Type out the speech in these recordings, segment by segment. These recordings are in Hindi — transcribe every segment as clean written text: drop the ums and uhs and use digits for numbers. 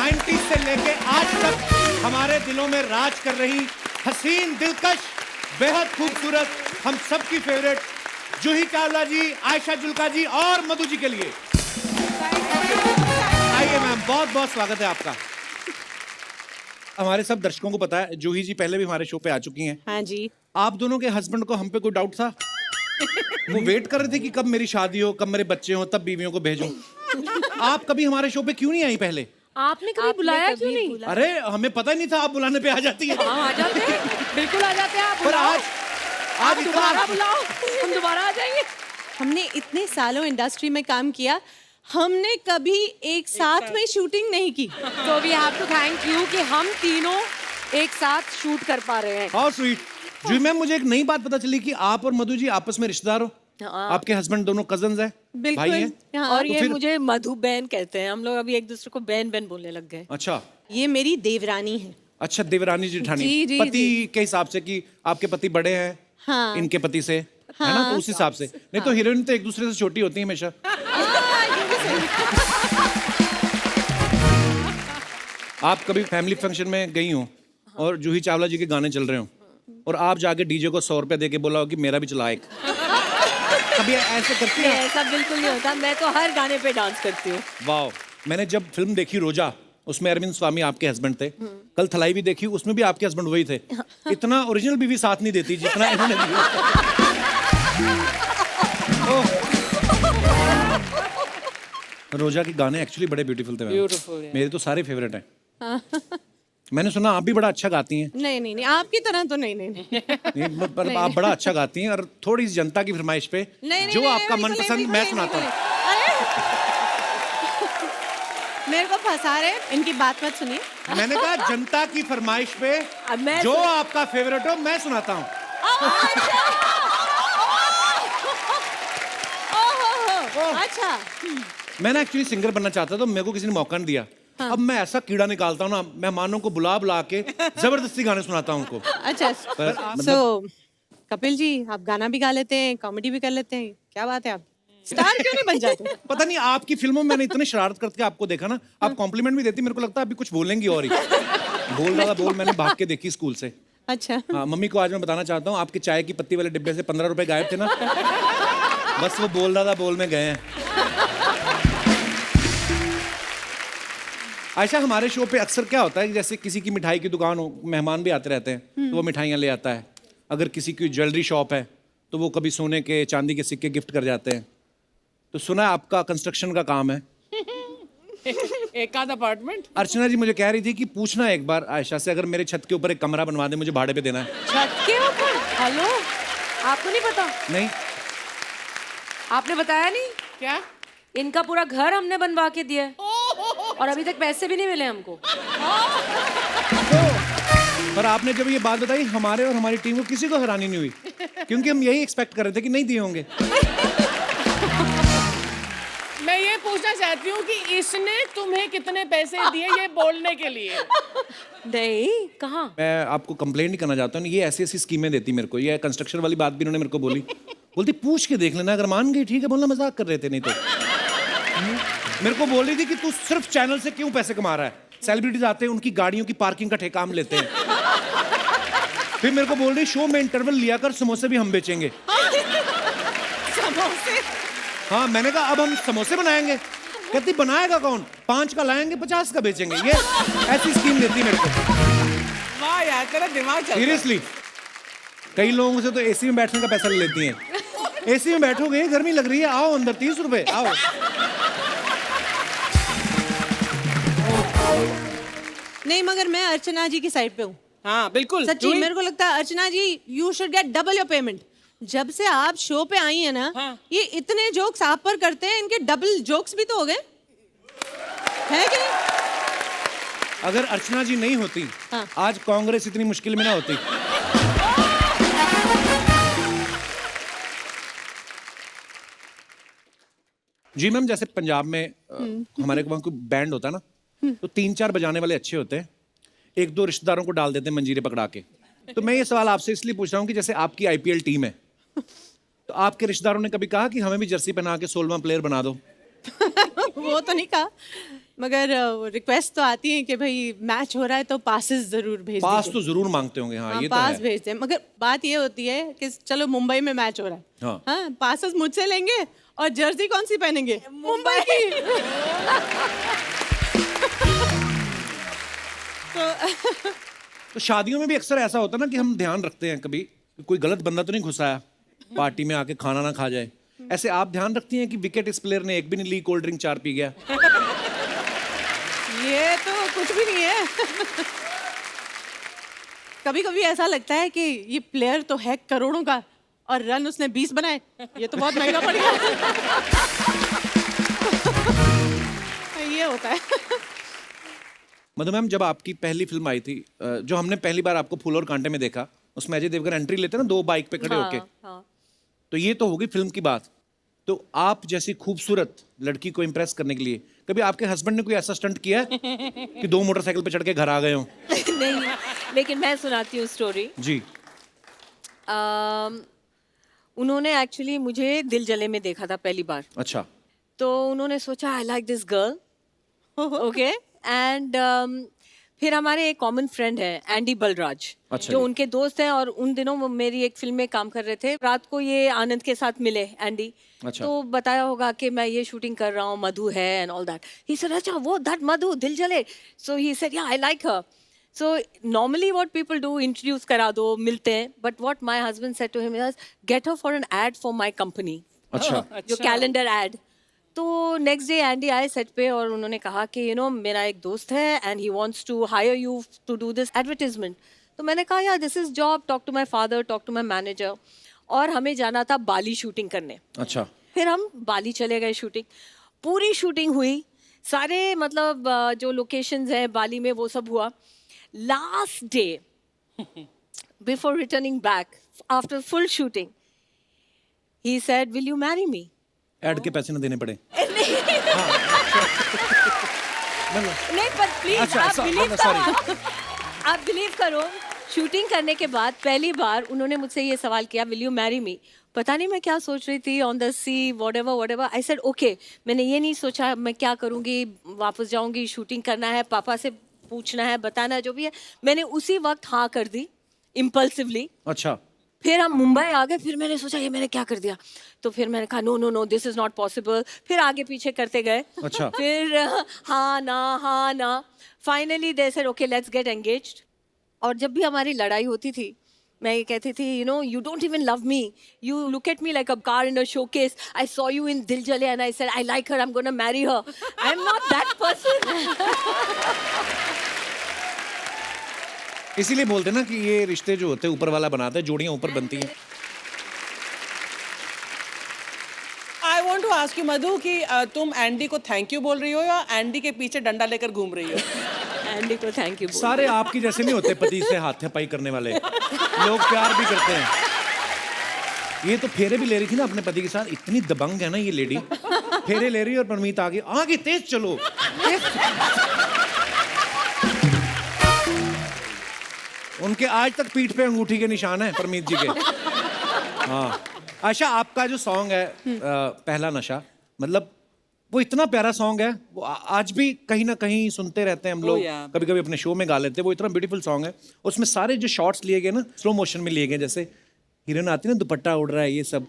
90s से लेके आज तक हमारे दिलों में राज कर रही हसीन, दिलकश, बेहद खूबसूरत, हम सबकी फेवरेट जूही चावला जी, आयशा जुल्का जी और मधु जी के लिए आइए मैम, बहुत बहुत स्वागत है आपका। हमारे सब दर्शकों को पता है जूही जी पहले भी हमारे शो पे आ चुकी हैं। हाँ जी। आप दोनों के हस्बैंड को हम पे कोई डाउट था? वो वेट कर रहे थे कि कब मेरी शादी हो, कब मेरे बच्चे हो, तब बीवियों को भेजूं। आप कभी हमारे शो पे क्यों नहीं आई पहले? आपने कभी बुलाया क्यों नहीं? अरे हमें पता ही नहीं था आप बुलाने पे आ जाती है। हाँ, आ जाते हैं, बिल्कुल आ जाते हैं। आप पर बुलाओ, आज दोबारा बुलाओ, हम दोबारा आ जाएंगे। हमने इतने सालों इंडस्ट्री में काम किया, हमने कभी एक साथ में शूटिंग नहीं की। तो we have to thank you कि हम तीनों एक साथ शूट कर पा रहे हैं। How sweet. जी मैम, मुझे एक नई बात पता चली कि आप और मधु जी आपस में रिश्तेदार हो। आपके हस्बैंड दोनों कजन्स हैं, भाई हैं। हाँ। और तो ये फिर- मुझे मधु बहन कहते हैं। हम लोग अभी एक दूसरे को बहन बहन बोलने लग गए। अच्छा ये मेरी देवरानी है। अच्छा, देवरानी जेठानी। जी, जी, पति जी। के हिसाब से कि आपके पति बड़े हैं, हाँ। इनके पति से, है ना? तो उस हिसाब से। नहीं तो हीरोइन तो एक दूसरे से छोटी होती है हमेशा। आप कभी फैमिली फंक्शन में गई हो और जूही चावला जी के गाने चल रहे हो और आप जाके डीजे को 100 रुपया दे के बोला हो कि मेरा भी चला एक, कभी ऐसे करती नहीं, है? ऐसा बिल्कुल नहीं होता। मैं तो हर गाने पे डांस करती हूँ। वाह। मैंने जब फिल्म देखी रोजा, उसमें अरविंद स्वामी आपके हस्बैंड थे। कल थलाई भी देखी, उसमें भी आपके हस्बैंड वही थे। इतना ओरिजिनल बीवी साथ नहीं देती जितना इन्होंने दिया। रोजा के गाने एक्चुअली बड़े ब्यूटीफुल थे। Beautiful, yeah. मेरे तो सारे फेवरेट हैं। मैंने सुना आप भी बड़ा अच्छा गाती हैं। नहीं नहीं नहीं, आपकी तरह तो नहीं नहीं नहीं। नहीं, पर आप बड़ा अच्छा गाती हैं और थोड़ी सी जनता की फरमाइश पे नहीं, जो नहीं, आपका बिल्कुल मनपसंद नहीं, मैं बिल्कुल सुनाता नहीं, हूँ। मेरे को फंसा रहे, इनकी बात मत सुनिए। मैंने कहा जनता की फरमाइश पे अब मैं जो आपका फेवरेट हो मैं सुनाता हूँ। अच्छा। मैं ना एक्चुअली सिंगर बनना चाहता था, तो मेरे को किसी ने मौका नहीं दिया। अब मैं ऐसा कीड़ा निकालता हूँ ना, मेहमानों को बुला बुला के जबरदस्ती गाने सुनाता हूँ उनको। अच्छा, मतलब- सो कपिल जी, आप गाना भी गा लेते हैं, कॉमेडी भी कर लेते हैं, क्या बात है, आप स्टार क्यों नहीं बन जाते? पता नहीं आपकी फिल्मों में मैंने इतने शरारत करके आपको देखा ना, आप कॉम्प्लीमेंट भी देती, मेरे को लगता है अभी कुछ बोलेंगी और ही। बोल रहा था बोल, मैंने भाग के देखी स्कूल से। अच्छा। हाँ, मम्मी को आज मैं बताना चाहता हूँ, आपके चाय की पत्ती वाले डिब्बे से 15 रुपए गायब थे ना, बस वो बोल रहा था बोल में गए हैं। आयशा, हमारे शो पे अक्सर क्या होता है कि जैसे किसी की मिठाई की दुकान हो, मेहमान भी आते रहते हैं तो वो मिठाइयाँ ले आता है। अगर किसी की ज्वेलरी शॉप है तो वो कभी सोने के, चांदी के सिक्के गिफ्ट कर जाते हैं। तो सुना है आपका कंस्ट्रक्शन का काम है। एक आध अपार्टमेंट। अर्चना जी मुझे कह रही थी कि पूछना एक बार आयशा से, अगर मेरे छत के ऊपर एक कमरा बनवा दे, मुझे भाड़े पे देना है। छत के ऊपर? हेलो, आपको नहीं पता? नहीं, आपने बताया नहीं? क्या? इनका पूरा घर हमने बनवा के दिया है और अभी तक पैसे भी नहीं मिले हमको। पर आपने जब ये बात बताई, हमारे और हमारी टीम को किसी को हैरानी नहीं हुई, क्योंकि हम यही एक्सपेक्ट कर रहे थे कि नहीं दिए होंगे। मैं ये पूछना चाहती हूँ कि इसने तुम्हें कितने पैसे दिए ये बोलने के लिए? नहीं, कहाँ? मैं आपको कंप्लेंट नहीं करना चाहता हूँ, ये ऐसी ऐसी स्कीमें देती मेरे को। ये कंस्ट्रक्शन वाली बात भी इन्होंने मेरे को बोली, बोलती पूछ के देख लेना, अगर मान गई ठीक है, बोलना मजाक कर रहे थे, नहीं तो मेरे को बोल रही थी कि तू सिर्फ चैनल से क्यों पैसे कमा रहा है, सेलिब्रिटीज आते हैं उनकी गाड़ियों की पार्किंग का ठेका हम लेते हैं। फिर मेरे को बोल रही शो में इंटरवल लिया कर, समोसे भी हम बेचेंगे। समोसे? हाँ, मैंने कहा अब हम समोसे बनाएंगे। कहती बनाएगा कौन, 5 का लाएंगे 50 का बेचेंगे। ये ऐसी स्कीम देती मेरे को। वाह यार, तेरा दिमाग चल रहा है। सीरियसली, कई लोगों से तो एसी में बैठने का पैसा ले लेती हैं। एसी में बैठोगे, गर्मी लग रही है, आओ अंदर, 30 रुपए, आओ। नहीं, मगर मैं अर्चना जी की साइड पे हूँ। हाँ बिल्कुल। सच्ची, मेरे को लगता है Archana ji, you should get double your payment. जब से आप शो पे आई है ना, हाँ। ये इतने जोक्स आप पर करते हैं, इनके डबल जोक्स भी तो हो गए, है कि नहीं? अगर अर्चना जी नहीं होती, हाँ। आज कांग्रेस इतनी मुश्किल में ना होती। जी मैम, जैसे पंजाब में हमारे वहाँ कोई बैंड होता है ना, तो 3-4 बजाने वाले अच्छे होते हैं, 1-2 रिश्तेदारों को डाल देते हैं मंजीरे पकड़ा के। तो मैं ये सवाल आपसे इसलिए पूछ रहा हूँ कि जैसे आपकी आईपीएल टीम है, तो आपके रिश्तेदारों ने कभी कहा कि हमें भी जर्सी पहना के 16वां प्लेयर बना दो? वो तो नहीं कहा, मगर रिक्वेस्ट तो आती है कि भाई मैच हो रहा है तो पासेस जरूर भेज पास दीजिए। तो जरूर मांगते होंगे, हाँ, हाँ, ये तो पास है। भेजते हैं, मगर बात ये होती है कि चलो मुंबई में मैच हो रहा है, हाँ। हाँ, पासेस मुझसे लेंगे और जर्सी कौन सी पहनेंगे? मुंबई की। तो शादियों में भी अक्सर ऐसा होता है ना कि हम ध्यान रखते हैं कभी कोई गलत बंदा तो नहीं घुसाया पार्टी में आके खाना ना खा जाए। ऐसे आप ध्यान रखती हैं कि विकेट इस प्लेयर ने एक भी नहीं ली, कोल्ड ड्रिंक 4 पी गया? ये तो कुछ भी नहीं है। कभी कभी ऐसा लगता है कि ये प्लेयर तो है करोड़ों का और रन उसने 20 बनाए, ये तो बहुत महंगा पड़ गया। ये होता है। मधु मैम, जब आपकी पहली फिल्म आई थी, जो हमने पहली बार आपको फूल और कांटे में देखा, उसमें अजय देवगन एंट्री लेते हैं ना 2 बाइक पे खड़े होके, हाँ। तो ये तो होगी फिल्म की बात। तो आप जैसी खूबसूरत लड़की को इम्प्रेस करने के लिए कभी आपके हस्बैंड ने कोई ऐसा स्टंट किया है कि 2 मोटरसाइकिल पे चढ़ के घर आ गए हो? नहीं, लेकिन मैं सुनाती हूँ स्टोरी। जी। उन्होंने एक्चुअली मुझे दिल जले में देखा था पहली बार, अच्छा। तो उन्होंने सोचा I like this girl, okay, and फिर हमारे एक कॉमन फ्रेंड है एंडी बलराज, अच्छा जो जी। उनके दोस्त हैं, और उन दिनों वो मेरी एक फिल्म में काम कर रहे थे। रात को ये आनंद के साथ मिले एंडी, अच्छा। तो बताया होगा कि मैं ये शूटिंग कर रहा हूँ, मधु है and all that. He said अच्छा वो दैट मधु दिल जले, सो ही सेड या I like her. So normally what people do, introduce करा दो, मिलते हैं, but what my husband said to him was get her for an ad for my company, अच्छा। जो कैलेंडर एड। तो नेक्स्ट डे एंडी आए सेट पे और उन्होंने कहा कि यू नो मेरा एक दोस्त है and he wants to hire you to do this advertisement. तो मैंने कहा यार this is job, talk to my father, talk to my manager. और हमें जाना था बाली शूटिंग करने। अच्छा। फिर हम बाली चले गए, शूटिंग पूरी शूटिंग हुई, सारे मतलब जो लोकेशंस हैं बाली में वो सब हुआ। Last day before returning back after full shooting he said will you marry me? Add के पैसे ना देने पड़े? नहीं पर प्लीज अच्छा, आप sorry, बिलीव sorry. करो, आप बिलीव करो, शूटिंग करने के बाद पहली बार उन्होंने मुझसे ये सवाल किया विल यू मैरी मी? पता नहीं मैं क्या सोच रही थी, on the sea whatever. I said okay. मैंने ये नहीं सोचा मैं क्या करूँगी, वापस जाऊँगी, शूटिंग करना है, पापा से पूछना है, बताना है, जो भी है। मैंने उसी वक्त हाँ कर दी इम्पल्सिवली। अच्छा। फिर हम मुंबई आ गए, फिर मैंने सोचा ये मैंने क्या कर दिया, तो फिर मैंने कहा no no no this is not possible. फिर आगे पीछे करते गए, अच्छा। फिर हाँ ना, finally they said okay let's get engaged. और जब भी हमारी लड़ाई होती थी मैं ये कहती थी you know you don't even love me, you look at me like a car in a showcase, I saw you in दिल जले and I said I like her, I am gonna marry her, I am not that person. इसीलिए बोलते हैं ना कि ये रिश्ते जो होते हैं ऊपर वाला बनाता है, जोड़ियां ऊपर बनती हैं। I want to ask you Madhu कि तुम एंडी को थैंक यू बोल रही हो या एंडी के पीछे डंडा लेकर घूम रही हो? एंडी को थैंक यू। सारे आपकी जैसे नहीं होते पति से हाथापाई करने वाले लोग, प्यार भी करते हैं। ये तो फेरे भी ले रही थी ना अपने पति के साथ, इतनी दबंग है ना ये लेडी, फेरे ले रही है और परमीत आगे तेज चलो। उनके आज तक पीठ पे अंगूठी के निशान है परमीत जी के। हाँ। आशा, आपका जो सॉन्ग है पहला नशा, मतलब वो इतना प्यारा सॉन्ग है, वो आज भी कहीं ना कहीं सुनते रहते हैं हम लोग, yeah. कभी कभी अपने शो में गा लेते हैं। वो इतना ब्यूटीफुल सॉन्ग है, उसमें सारे जो शॉट्स लिए गए ना स्लो मोशन में लिए गए, जैसे हीरोइन आती है ना दुपट्टा उड़ रहा है ये सब।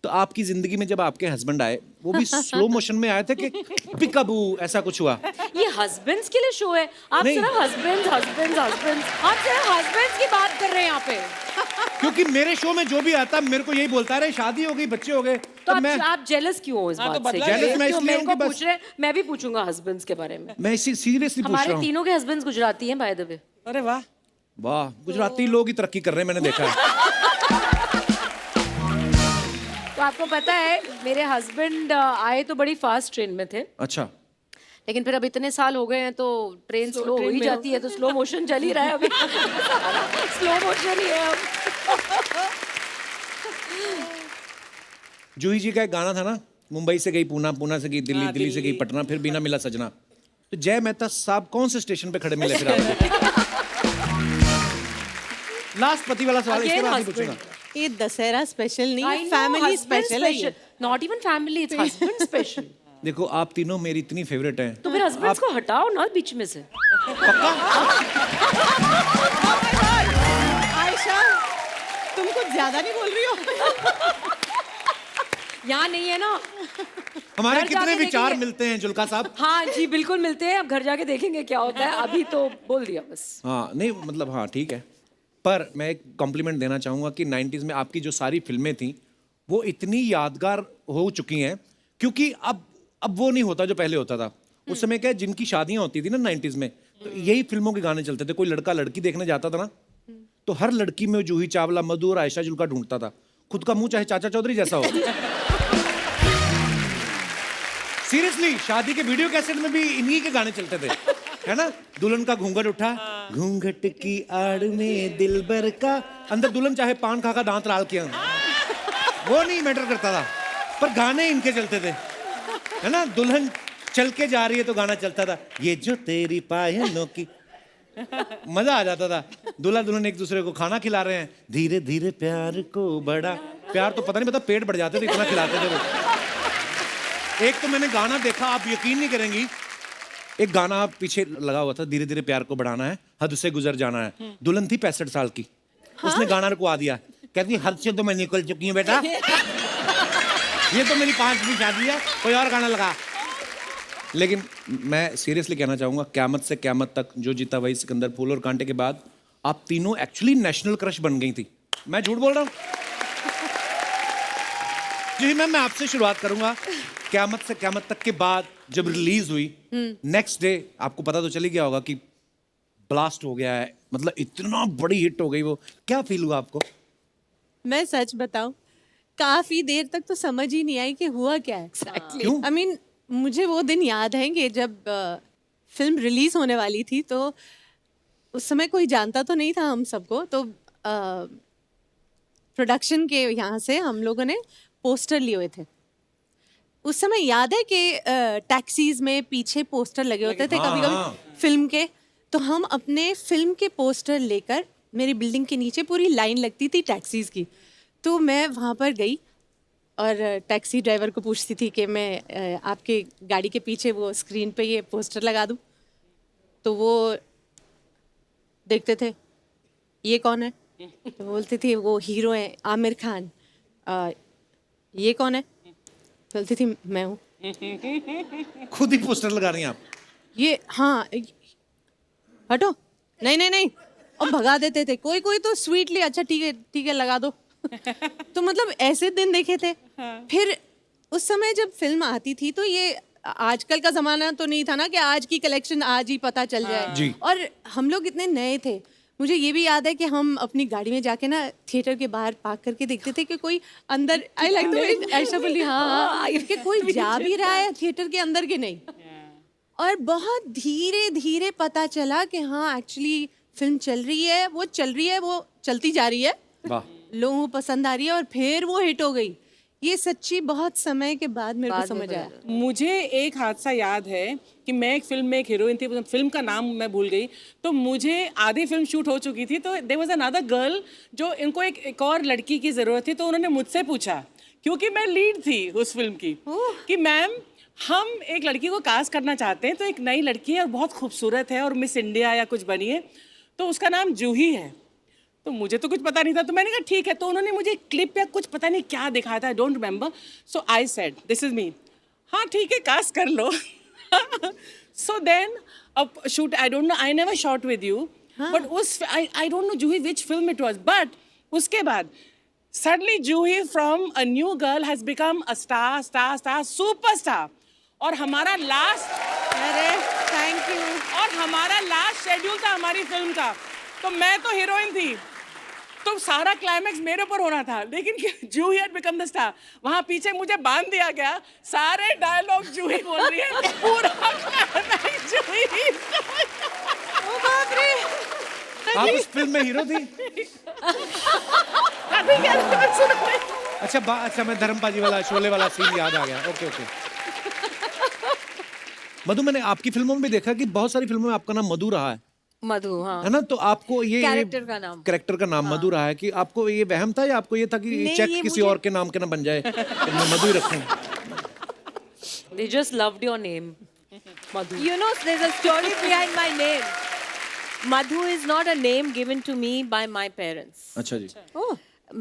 तो आपकी जिंदगी में जब आपके हस्बैंड आए वो भी स्लो मोशन में आए थे कि पिकाबू ऐसा कुछ हुआ? ये हस्बैंड्स के लिए शो है, आप नहीं। सिर्फ हस्बैंड्स आप सिर्फ हस्बैंड्स की बात कर रहे हैं यहाँ पे। क्योंकि मेरे शो में जो भी आता है मेरे को यही बोलता है शादी हो गई, बच्चे हो गए, तो तो मैं आप जेलस क्यों हो इस हाँ, तो बात से? बदला Jealous मैं क्यों इसलिए मेरे हूँ को कि बस- पूछ रहे हैं, मैं भी पूछूंगा हस्बैंड्स के बारे में। मैं इसी सीरियसली पूछ रहा हमारे हूँ। तीनों के हस्बैंड्स गुजराती हैं बाय द वे। अरे वाह। वाह, गुजराती लोग ही तरक्की कर रहे हैं, मैंने देखा है। तो आपको पता है मेरे हस्बैंड आए तो बड़ी फास्ट ट्रेन में थे, अच्छा। लेकिन फिर अब इतने साल हो गए हैं तो ट्रेन स्लो हो ही जाती है, तो स्लो मोशन चल ही रहा है अभी। स्लो मोशन ही है अब। जूही जी का एक गाना था ना, मुंबई से गई पूना, पूना से गई दिल्ली, दिल्ली से गई पटना, फिर बिना मिला सजना। तो जय मेहता साहब कौन से स्टेशन पे खड़े मिले फिर आपको? लास्ट पति वाला सवाल इसके Again बाद ही husband. पूछूंगा। ये दशहरा स्पेशल नहीं है, फैमिली स्पेशल है ये। Not even family, it's husband special. देखो आप तीनों मेरी इतनी फेवरेट हैं। तो फिर हस्बैंड्स को हटाओ ना बीच में से। आयशा तुम कुछ ज्यादा नहीं बोल रही हो? यहाँ नहीं है ना। हमारे घर कितने जाके विचार देखेंगे। मिलते हैं जुल्का साहब। हाँ जी बिल्कुल मिलते हैं, अब घर जाके देखेंगे क्या होता है, अभी तो बोल दिया बस। हाँ नहीं मतलब हाँ ठीक है, पर मैं एक कॉम्प्लीमेंट देना चाहूँगा कि 90s में आपकी जो सारी फिल्में थी वो इतनी यादगार हो चुकी हैं, क्योंकि अब वो नहीं होता जो पहले होता था। उस समय क्या है, जिनकी शादियाँ होती थी ना 90s में, तो यही फिल्मों के गाने चलते थे। कोई लड़का लड़की देखने जाता था ना, तो हर लड़की में जूही चावला, मधु और आयशा जुल्का ढूंढता था। खुद का मुंह चाहे चाचा चौधरी जैसा हो। सीरियसली शादी के वीडियो कैसेट में भी इन्हीं के गाने चलते थे, है ना। दुल्हन का घूंघट उठा, घूंघट की आड़ में दिलबर का, अंदर दुल्हन चाहे पान खा का दांत लाल किया, वो नहीं मैटर करता था, पर गाने इनके चलते थे, है ना। दुल्हन चल के जा रही है तो गाना चलता था, ये जो तेरी पायलों की, मजा आ जाता था। दूल्हा दुल्हन एक दूसरे को खाना खिला रहे हैं, धीरे धीरे प्यार को बड़ा, प्यार तो पता नहीं पता पेट बढ़ जाते थे इतना खिलाते थे वो। एक तो मैंने गाना देखा, आप यकीन नहीं करेंगी, एक गाना पीछे लगा हुआ था, धीरे धीरे प्यार को बढ़ाना है, हद से गुजर जाना है। दुल्हन थी 65 साल की, उसने गाना रुकवा दिया, कहती हद से तो मैं निकल चुकी हूँ बेटा, ये तो मेरी 5वीं शादी है, कोई और गाना लगा। लेकिन मैं सीरियसली कहना चाहूंगा, क़यामत से क़यामत तक, जो जीता वही सिकंदर, फूल और कांटे के बाद आप तीनों एक्चुअली नेशनल क्रश बन गई थी। मैं झूठ बोल रहा हूँ? जी मैम, मैं आपसे शुरुआत करूंगा। क़यामत से क़यामत तक के बाद जब रिलीज हुई, नेक्स्ट डे आपको पता तो चल ही गया होगा कि ब्लास्ट हो गया है, मतलब इतना बड़ी हिट हो गई वो, क्या फील हुआ आपको? मैं सच बताऊं, काफी देर तक तो समझ ही नहीं आई कि हुआ क्या है। क्यों? I mean, मुझे वो दिन याद है कि जब फिल्म रिलीज होने वाली थी, तो उस समय कोई जानता तो नहीं था हम सबको, तो प्रोडक्शन के यहाँ से हम लोगों ने पोस्टर लिए हुए थे। उस समय याद है कि टैक्सीज में पीछे पोस्टर लगे होते थे कभी कभी फिल्म के, तो हम अपने फिल्म के पोस्टर लेकर, मेरी बिल्डिंग के नीचे पूरी लाइन लगती थी टैक्सीज की, तो मैं वहाँ पर गई और टैक्सी ड्राइवर को पूछती थी कि मैं आपके गाड़ी के पीछे वो स्क्रीन पे ये पोस्टर लगा दूँ, तो वो देखते थे ये कौन है, तो बोलती थी वो हीरो है आमिर खान। ये कौन है, बोलती थी मैं हूँ। खुद ही पोस्टर लगा रही हैं आप? ये हाँ, हटो, नहीं नहीं नहीं, और भगा देते थे। कोई कोई तो स्वीटली अच्छा ठीक है लगा दो। तो मतलब ऐसे दिन देखे थे। फिर उस समय जब फिल्म आती थी, तो ये आजकल का जमाना तो नहीं था ना कि आज की कलेक्शन आज ही पता चल जाए। जी। और हम लोग इतने नए थे, मुझे ये भी याद है कि हम अपनी गाड़ी में जाके ना थिएटर के बाहर पार्क करके देखते थे कि कोई अंदर, आई लाइक द ऐसा बोली, हाँ कि कोई जा भी रहा है थिएटर के अंदर के नहीं। और बहुत धीरे धीरे पता चला कि हाँ एक्चुअली फिल्म चल रही है, वो चल रही है, वो चलती जा रही है, वाह। लोगों को पसंद आ रही है, और फिर वो हिट हो गई। ये सच्ची बहुत समय के बाद मेरे को समझ आया। मुझे एक हादसा याद है कि मैं एक फिल्म में एक हीरोइन थी, फिल्म का नाम मैं भूल गई, तो मुझे आधी फिल्म शूट हो चुकी थी, तो देयर वाज अनदर गर्ल जो इनको एक और लड़की की ज़रूरत थी, तो उन्होंने मुझसे पूछा, क्योंकि मैं लीड थी उस फिल्म की, कि मैम हम एक लड़की को कास्ट करना चाहते हैं, तो एक नई लड़की है और बहुत खूबसूरत है और मिस इंडिया या कुछ बनी है, तो उसका नाम जूही है। तो मुझे तो कुछ पता नहीं था, तो मैंने कहा ठीक है। तो उन्होंने मुझे क्लिप या कुछ पता नहीं क्या दिखाया था, I don't remember, so I said this is me, हाँ ठीक है कास्ट कर लो। सो देन अब shoot, I don't know, I never shot with you, but उस I don't know Juhi which film it was, but उसके बाद suddenly Juhi from a new girl has become a star superstar. और हमारा लास्ट, अरे थैंक यू। और हमारा लास्ट शेड्यूल था हमारी फिल्म का, तो मैं तो हीरोइन थी, तो सारा क्लाइमैक्स मेरे ऊपर होना था, लेकिन जूही हैड बिकम द स्टार। वहाँ पीछे मुझे बांध दिया गया, सारे डायलॉग जूही बोल रही है, पूरा क्लाइमैक्स जूही। ओ बाप रे, आप उस फिल्म में हीरो थी? अच्छा मैं धर्मपाजी वाला, शोले वाला सीन याद आ गया। Okay okay. मधु, मैंने आपकी फिल्मों में भी देखा कि बहुत सारी फिल्मों में आपका नाम मधु रहा है, मधु, हाँ है ना। तो आपको ये कैरेक्टर का नाम मधु रहा है कि आपको ये वहम था, या आपको ये था कि चेक किसी और के नाम के ना बन जाए, तो मैं मधु ही रखूं? They just loved your name, Madhu. You know, there's a story behind my name. Madhu is not a name given to me by my parents. अच्छा जी.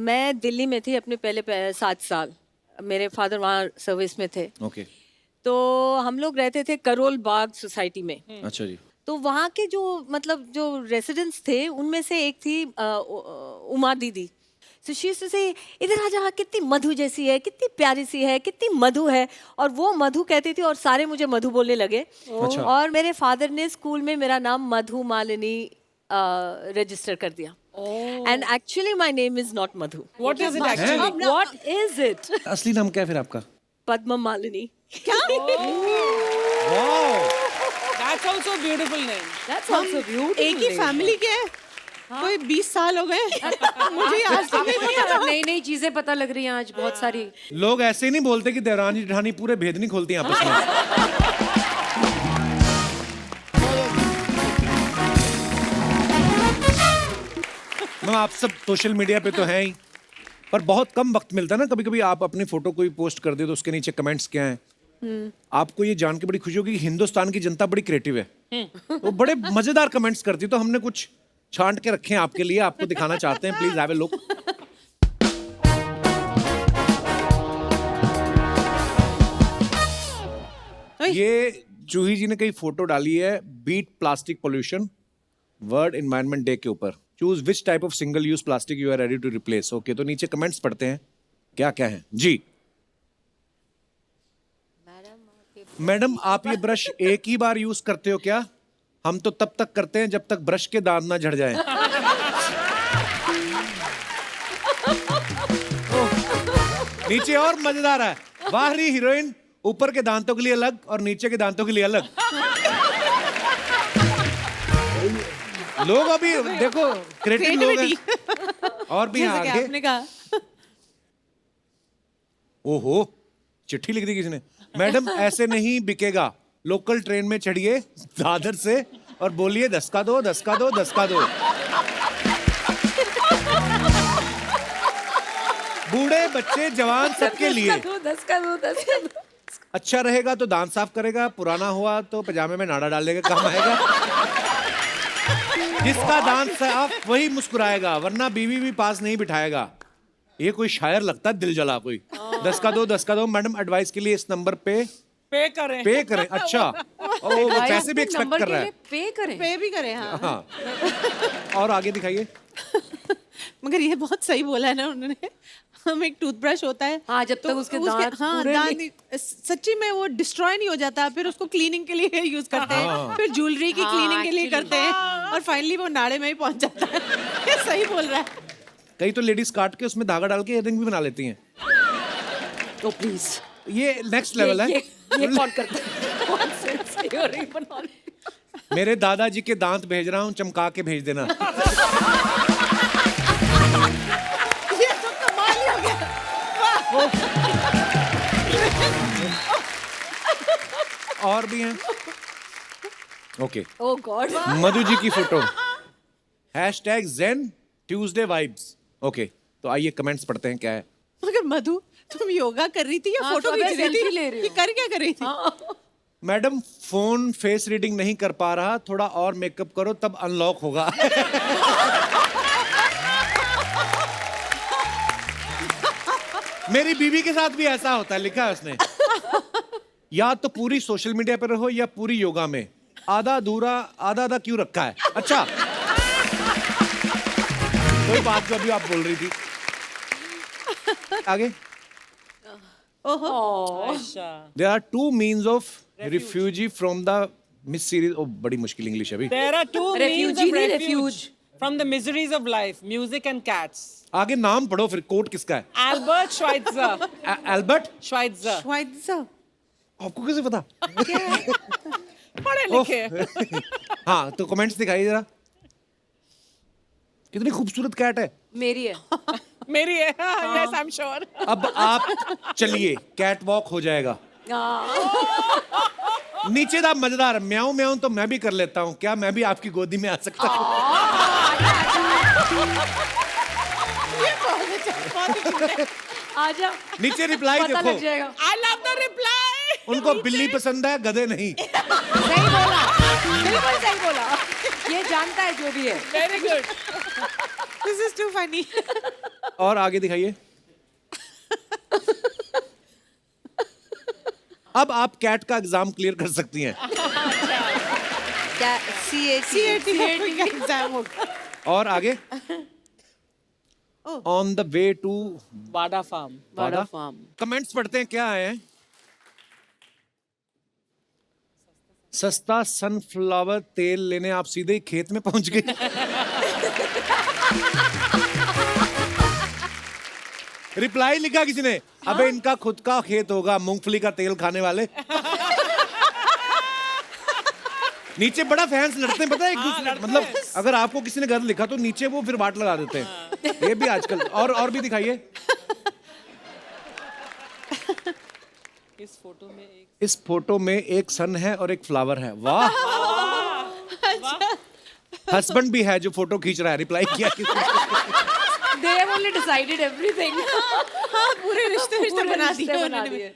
मैं दिल्ली में थी अपने पहले 7 साल. मेरे फादर वहाँ सर्विस में थे. ओके. तो हम लोग रहते थे करोल बाग सोसाइटी में. अच्छा जी. तो वहाँ के जो मतलब जो रेसिडेंट्स थे उनमें से एक थी उमा दीदी. So she used to say, इधर आ जा, कितनी मधु जैसी है, कितनी प्यारी सी है, कितनी मधु है. और वो मधु कहती थी और सारे मुझे मधु बोलने लगे. अच्छा. और मेरे फादर ने स्कूल में मेरा नाम मधु मालिनी रजिस्टर कर दिया. And actually my name is not Madhu. What is it actually? What is it? असली नाम क्या है फिर आपका? पद्म Malini. That's also a beautiful name. That's also beautiful. एक ही फैमिली के हैं. कोई 20 साल हो गए. मुझे आज तक नहीं पता. नई नई चीजें पता लग रही हैं आज बहुत सारी. लोग ऐसे ही नहीं बोलते कि देवरानी जेठानी पूरे भेद नहीं खोलती हैं आपस में. मैम आप सब सोशल मीडिया पे तो हैं ही, पर बहुत कम वक्त मिलता है ना. कभी कभी आप अपनी फोटो कोई पोस्ट कर दे तो उसके नीचे कमेंट्स क्या हैं. आपको ये जान के बड़ी खुशी होगी कि हिंदुस्तान की जनता बड़ी क्रिएटिव है. वो बड़े मजेदार कमेंट्स करती है. तो हमने कुछ छांट के रखे हैं आपके लिए, आपको दिखाना चाहते हैं. Please have a look. ये जूही जी ने कई फोटो डाली है beat plastic pollution world environment day के ऊपर. Choose which type of single use plastic you are ready to replace. Okay, तो नीचे कमेंट्स पढ़ते हैं क्या क्या है जी. मैडम आप ये ब्रश एक ही बार यूज करते हो क्या? हम तो तब तक करते हैं जब तक ब्रश के दांत ना झड़ जाएं. नीचे और मजेदार है. बाहरी हीरोइन, ऊपर के दांतों के लिए अलग और नीचे के दांतों के लिए अलग. लोग अभी देखो क्रिएटिव लोग हैं. और भी जैसे कि आगे. आपने कहा. ओहो, चिट्ठी लिख दी किसी ने. मैडम ऐसे नहीं बिकेगा. लोकल ट्रेन में चढ़िए दादर से और बोलिए 10 का दो, 10 का दो, 10 का दो. बूढ़े बच्चे जवान सबके लिए. 10 का दो. अच्छा रहेगा तो दांत साफ करेगा, पुराना हुआ तो पजामे में नाड़ा डाल देगा, काम आएगा. जिसका दांत साफ वही मुस्कुराएगा, वरना बीवी भी पास नहीं बिठाएगा. ये कोई शायर लगता है दिल जला कोई. 10 का दो, 10 का दो. मैडम एडवाइस के लिए इस नंबर पे पे करें. पे करें. अच्छा, वो पैसे भी एक्सपेक्ट कर रहा है. पे करें. पे भी करें. हाँ. हाँ. और आगे दिखाइए. मगर ये बहुत सही बोला है ना उन्होंने. हम एक टूथब्रश होता है. हाँ, जब तक उसके दांत पूरे नहीं- सच्ची में वो डिस्ट्रॉय नहीं हो जाता. फिर उसको क्लीनिंग के लिए यूज करते हैं. फिर ज्वेलरी की क्लीनिंग के लिए करते हैं. और फाइनली वो नाड़े में ही पहुंच जाता है. ये सही बोल रहा है. कई तो लेडीज काट के उसमें धागा डाल के इयररिंग भी बना लेती हैं. तो प्लीज ये नेक्स्ट लेवल है. ये कौन करता है? कौन से earring बना ले? मेरे दादाजी के दांत भेज रहा हूँ, चमका के भेज देना. ये तो कमाल ही हो गया. और भी हैं. ओके. ओह गॉड. मधु जी की photo. #Zen Tuesday Vibes. Okay, तो आइए कमेंट्स पढ़ते हैं क्या है. मगर मधु तुम योगा कर रही थी या हाँ, फोटो सब खींच रही selfie थी? ले रही हो. ये कर क्या कर रही थी? मैडम फोन फेस रीडिंग नहीं कर पा रहा, थोड़ा और मेकअप करो तब अनलॉक होगा. मेरी बीवी के साथ भी ऐसा होता है, लिखा है उसने. या तो पूरी सोशल मीडिया पे रहो या पूरी योगा में. आधा अधूरा, आधा आधा क्यों रखा है. अच्छा, कोई बात जो अभी आप बोल रही थी. आगे. There are 2 means of refugee from the Miss Series. Oh, बड़ी मुश्किल इंग्लिश है अभी. There are 2 means Refugee of नहीं, refuge from the miseries of life: music and cats. आगे नाम पढ़ो फिर. कोट किसका है? Albert Schweitzer. एल्बर्ट. Schweitzer. आपको कैसे पता? पढ़े लिखे. हाँ, तो कमेंट्स दिखाइए जरा. कितनी खूबसूरत कैट है. मेरी है. मेरी है. Yes, I'm sure. अब आप चलिए, कैट वॉक हो जाएगा. नीचे दा मजेदार. म्याऊं म्याऊं तो मैं भी कर लेता हूँ. क्या मैं भी आपकी गोदी में आ सकता हूँ? आजा. नीचे रिप्लाई पता देखो. लग जाएगा. I love the reply. उनको बिल्ली पसंद है, गधे नहीं। सही बोला, बिल्कुल सही बोला। ये जानता है जो भी है। Very good. This is to funny. और आगे दिखाइए। अब आप कैट का एग्जाम क्लियर कर सकती हैं। क्या CAT का एग्जाम होगा। और आगे ऑन द वे टू बाडा फार्म। बड़ा फार्म। कमेंट्स पढ़ते हैं, क्या आए हैं। सस्ता सनफ्लावर तेल लेने आप सीधे ही खेत में पहुंच गए। रिप्लाई लिखा किसी ने, अबे इनका खुद का खेत होगा, मूंगफली का तेल खाने वाले। नीचे बड़ा फैंस लड़ते हैं, पता है एक दूसरे, मतलब अगर आपको किसी ने गलत लिखा तो नीचे वो फिर बात लगा देते हैं। ये भी आजकल। और भी दिखाइए। इस फोटो में एक सन है और एक फ्लावर है। वाह। हस्बैंड भी है जो फोटो खींच रहा है। रिप्लाई किया किसी ने? They have only decided everything. हाँ, पूरे रिश्ते बना दिए बना उन्होंने। दिए।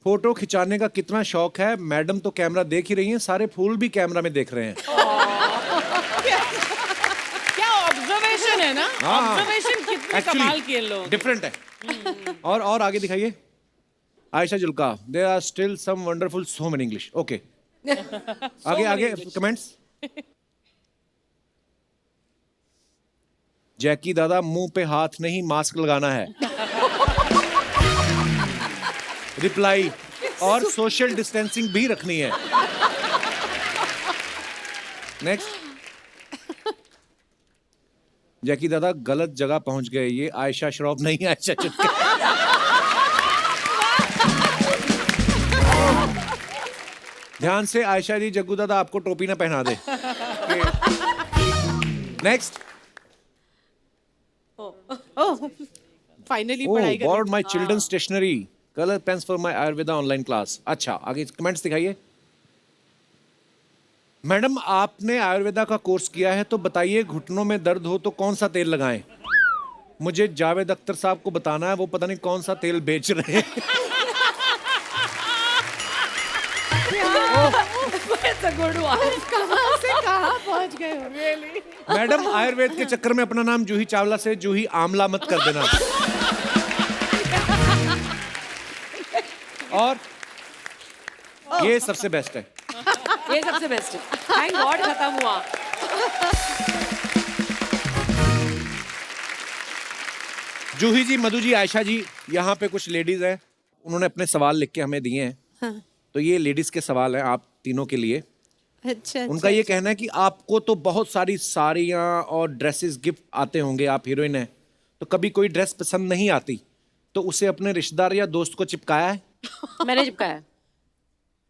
फोटो खिंचाने का कितना शौक है। मैडम तो कैमरा देख ही रही हैं, सारे फूल भी कैमरा में देख रहे हैं। क्या ऑब्जर्वेशन है ना, हाँ। ऑब्जर्वेशन कितने कमाल के लोग। डिफरेंट है। और आगे दिखाइए। Ayesha Julka, there are still some wonderful so many English. Okay, आगे कमेंट्स। जैकी दादा, मुंह पे हाथ नहीं मास्क लगाना है। रिप्लाई, और सोशल डिस्टेंसिंग भी रखनी है। नेक्स्ट। जैकी दादा गलत जगह पहुंच गए, ये आयशा श्रॉफ नहीं, आयशा चुटकी। ध्यान से आयशा जी, जग्गू दादा आपको टोपी ना पहना दे। नेक्स्ट। फाइनली Oh, पढ़ाई कर borrowed my children's stationery, color pens for my Ayurveda online class. अच्छा, आगे कमेंट्स दिखाइए। मैडम, आपने आयुर्वेदा का कोर्स किया है तो बताइए, घुटनों में दर्द हो तो कौन सा तेल लगाएं? मुझे जावेद अख्तर साहब को बताना है, वो पता नहीं कौन सा तेल बेच रहे हैं। That's a good one. कहाँ से कहाँ पहुँच गए हो? मैडम, आयुर्वेद के चक्कर में अपना नाम जूही चावला से जूही आमला मत कर देना। और ये सबसे बेस्ट है। ये सबसे बेस्ट है। थैंक गॉड खत्म हुआ। जूही जी, मधु जी, आयशा जी, यहाँ पे कुछ लेडीज हैं, उन्होंने अपने सवाल लिख के हमें दिए हैं। हाँ। तो ये लेडीज के सवाल हैं आप तीनों के लिए। अच्छा, उनका ये कहना है कि आपको तो बहुत सारी साड़ियाँ और ड्रेसेस गिफ्ट आते होंगे, आप हीरोइन हैं, तो कभी कोई ड्रेस पसंद नहीं आती तो उसे अपने रिश्तेदार या दोस्त को चिपकाया है? मैंने चिपकाया।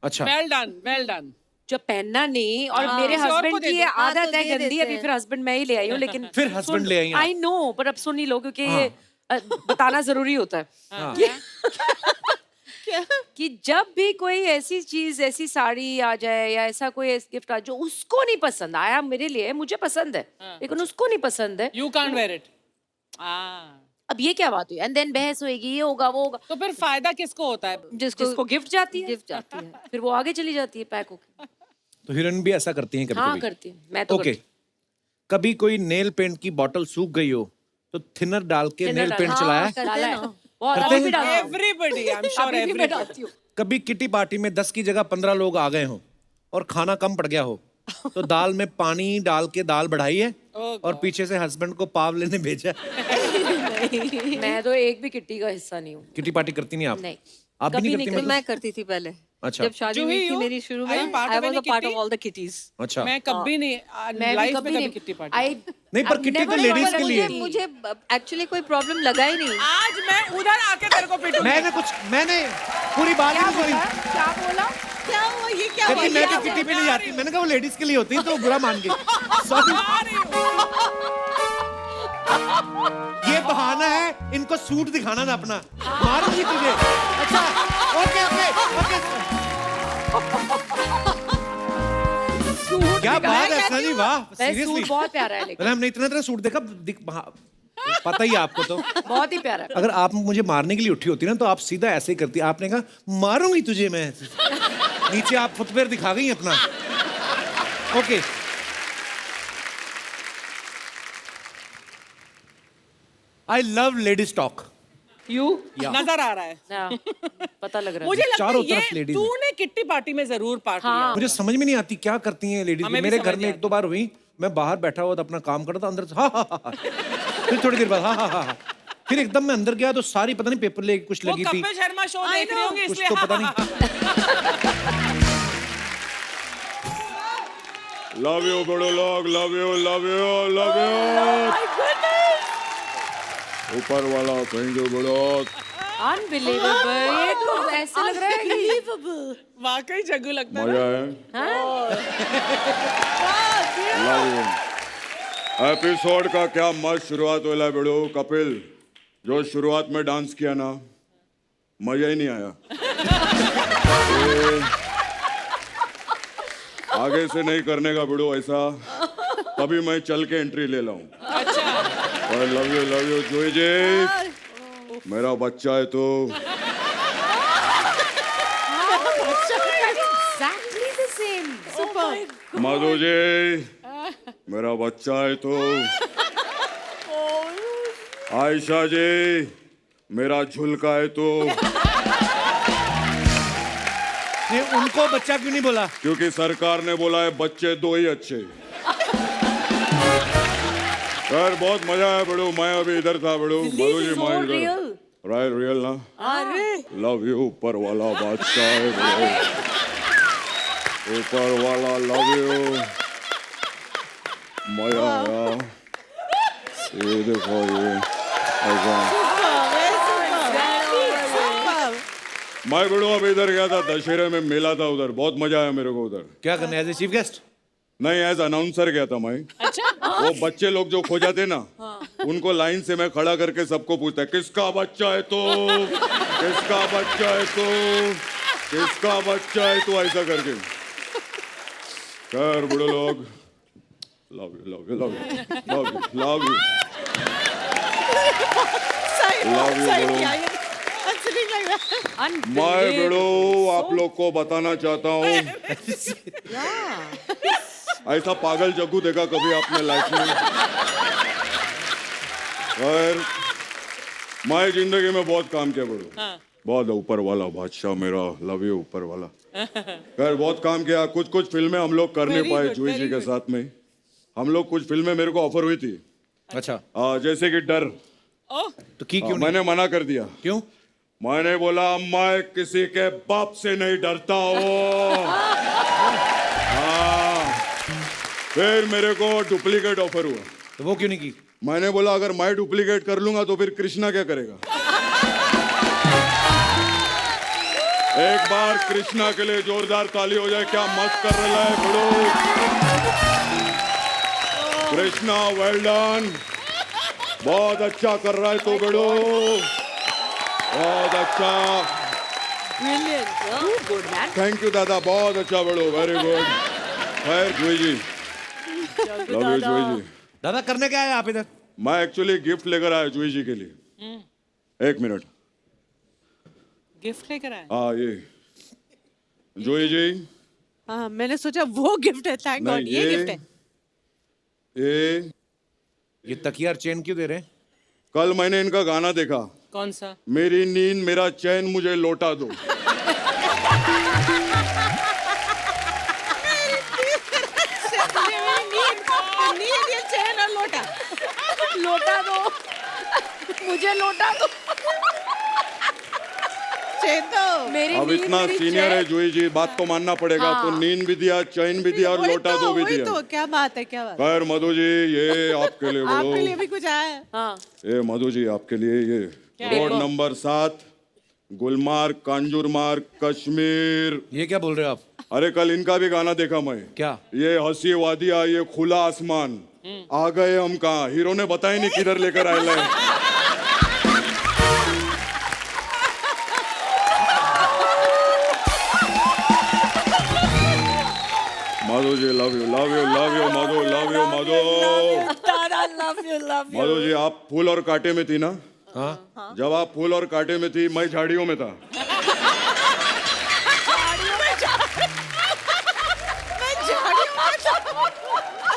अच्छा। Well done, well done. जो पहनना नहीं, और मेरे किसी और को हस्बैंड दे की दो। ये हाँ, आदत तो है दे गंदी। देते अभी हैं। फिर हस्बैंड मैं ही ले आई हूँ, लेकिन फिर husband ले आई हैं आप। आई नो, पर अब सुन ही लो, क्योंकि हाँ। ये बताना जरूरी होता है। हाँ। कि जब भी कोई ऐसी चीज, ऐसी साड़ी आ जाए या ऐसा कोई गिफ्ट आ जो उसको नहीं पसंद आया, मेरे लिए मुझे पसंद है लेकिन उसको नहीं पसंद है, यू कांट वेयर इट। अब ये क्या बात हुई? एंड देन बहस होएगी, ये होगा वो होगा। तो फिर फायदा किसको होता है? जिसको गिफ्ट जाती है, गिफ्ट जाती है। फिर वो आगे चली जाती है पैक होके। तो हीरोइन भी ऐसा करती हैं कभी हाँ कभी? करती हूँ मैं तो। ओके। कभी कोई नेल पेंट की बोतल सूख गई हो तो थिनर डाल के Thinner नेल डाल- पेंट हाँ, चलाया है? डाला है। बहुत करते अभी भी हैं? डालती हूँ। एवरीबॉडी, आई एम श्योर अभी भी मैं एवरीबॉडी। डालती हूँ। कभी किटी पार्टी में 10 की जगह 15 लोग आ गए हो और खाना कम पड़ गया हो तो दाल में पानी डाल के दाल बढ़ाई है और पीछे से हस्बैंड को पाव लेने भेजा है? मैं तो एक भी किट्टी का हिस्सा नहीं हूँ। किटी पार्टी करती नहीं आप? नहीं। आप भी कभी नहीं नहीं करती? करी। मतलब? मैं करती थी पहले। अच्छा। जब शादी जूही, हुई थी you? मेरी शुरू Are में, you part I of was any a part of kitty? All the kitty's. अच्छा। मैं कभी नहीं, मैं भी लाइफ में कभी कभी नहीं। Kitty party. नहीं, पर किट्टी तो लेडीज के लिए। मुझे एक्चुअली कोई प्रॉब्लम लगा ही नहीं। आज मैं उधर आके तेरे को पिटूंगी। मैंने पूरी बात क्या नहीं सुनी। बोला? क्या बोला? क्या हुआ? ये क्या कहती हुआ? मैं तो किटी पे नहीं जाती। मैंने कहा वो लेडीज के लिए होती है तो बुरा मान गई। सॉरी। ये बहाना है इनको सूट दिखाना ना अपना। मारूंगी तुझे। अच्छा, ओके ओके ओके। क्या बात है सनी, वाह। वैसे सीरियसली सूट बहुत प्यारा है लेकिन। हमने इतना सूट देखा पता ही है आपको तो। बहुत ही प्यारा। अगर आप मुझे मारने के लिए उठी होती ना तो आप सीधा ऐसे ही करती। आपने कहा मारूंगी तुझे मैं, नीचे आप फुटवेयर दिखा गई अपना। Okay, I love ladies talk. You नजर आ रहा है हाँ, पता लग रहा है। मुझे लगता चारों है तरफ ये ladies हैं। तूने किट्टी पार्टी में जरूर पार्टी हाँ। मुझे समझ में नहीं आती क्या करती हैं लेडीज। हमें भी मेरे समझ घर में नहीं एक दो बार हुई, मैं बाहर बैठा हुआ था अपना काम कर रहा था, अंदर से हा। फिर थोड़ी देर बाद हा। फिर एकदम मैं अंदर गया तो सारी पता नहीं पेपर लेके कुछ वो लगी थी, कपिल शर्मा शो I देख रहे know। होंगे कुछ इसलिए तो पता नहीं। लव यू बड़े लोग, love you love you love you. ऊपर वाला थैंक यू बड़ो। अनबिलीवेबल। ये तो ऐसे लग रहा है कि वाकई जग्गू लगता है मजा ना। है। Love you. एपिसोड का क्या मस्त शुरुआत होला बड़ो। कपिल जो शुरुआत में डांस किया ना, मजा ही नहीं आया। आगे से नहीं करने का बड़ो ऐसा, तभी मैं चल के एंट्री ले लाऊं। और लव यू जोई जी, मेरा बच्चा है तो। exactly the same. Madhu ji, मेरा बच्चा है तो। आयशा जी, मेरा झुलका है तो। ये उनको बच्चा क्यों नहीं बोला? क्योंकि सरकार ने बोला है बच्चे दो ही अच्छे। यार बहुत मजा आया बड़ो। मैं अभी इधर था बड़ो। मधु जी मैं इधर। Real. राइट रियल ना। लव यू ऊपर वाला बादशाह है बड़ो। ऊपर वाला लव यू। मजा आया। ये देखो ये ऐसा। मैं बड़ो अब इधर गया था, दशहरे में मेला था उधर, बहुत मजा आया मेरे को उधर। क्या करने एज ए चीफ गेस्ट? नहीं एज अनाउंसर गया था मैं। वो बच्चे लोग जो खो जाते ना, उनको लाइन से मैं खड़ा करके सबको पूछता है किसका बच्चा है तो, किसका बच्चा है तो, किसका बच्चा है तो, ऐसा करके। खैर बड़े लोग, love you love you love you love you love you love you बड़ो। मैं बड़ो आप लोग को बताना चाहता हूँ, ऐसा पागल जग्गू देखा कभी आपने लाइफ में? और मैं जिंदगी में बहुत काम किया बड़ो। बहुत ऊपर वाला बादशाह मेरा, लव यू ऊपर वाला। खैर बहुत काम किया। कुछ फिल्में हम लोग कर नहीं पाए जूही जी के साथ में। हम लोग कुछ फिल्में मेरे को ऑफर हुई थी। अच्छा, जैसे कि डर। तो की क्यों नहीं? मैंने मना कर दिया। क्यों? मैंने बोला मैं किसी के बाप से नहीं डरता हूँ। हाँ। फिर मेरे को डुप्लीकेट ऑफर हुआ। तो वो क्यों नहीं की? मैंने बोला अगर मैं डुप्लीकेट कर लूंगा तो फिर कृष्णा क्या करेगा? एक बार कृष्णा के लिए जोरदार ताली हो जाए। क्या मस्त कर रहा है बड़ो। कृष्णा वेल डन, बहुत अच्छा कर रहा है तो बड़ो, बहुत अच्छा। थैंक यू दादा, बहुत अच्छा बड़ो, वेरी गुड। खैर जूही जी, लव यू जूही जी। दादा करने क्या है आप इधर? मैं एक्चुअली गिफ्ट लेकर आया जूही जी के लिए। एक मिनट। गिफ्ट लेकर आए। हाँ ये जूही जी। हाँ, मैंने सोचा वो गिफ्ट है। थैंक गॉड नहीं, ये गिफ्ट है। ये तकिया और चेन क्यों दे रहे हैं? कल मैंने इनका गाना देखा। कौन सा? मेरी नींद मेरा चैन मुझे लौटा दो। नींद ये चैन और लोटा। लौटा दो, मुझे लौटा दो। मेरी अब नींद, इतना मेरी सीनियर चैन। है जूही जी, बात तो मानना पड़ेगा। तो नींद भी दिया, चैन भी दिया और लौटा दो भी दिया। तो क्या बात है, क्या बात है? खैर मधु जी ये आपके लिए आपके लिए बोलो। भी कुछ आया है? हाँ, ये मधु जी आपके लिए ये रोड नंबर 7 गुलमार्ग कांजूरमार्ग कश्मीर। ये क्या बोल रहे हो आप? अरे कल इनका भी गाना देखा मैं। क्या? ये हंसी वादिया, ये खुला आसमान, आ गए हम कहाँ। हीरो ने बताया नहीं किधर लेकर आए हैं। Madhu Madhu ji love you Madhu, love you Madhu. Tara love you Madhu ji आप फूल और कांटे में थी ना? हाँ जब आप फूल और कांटे में थी मैं झाड़ियों में था।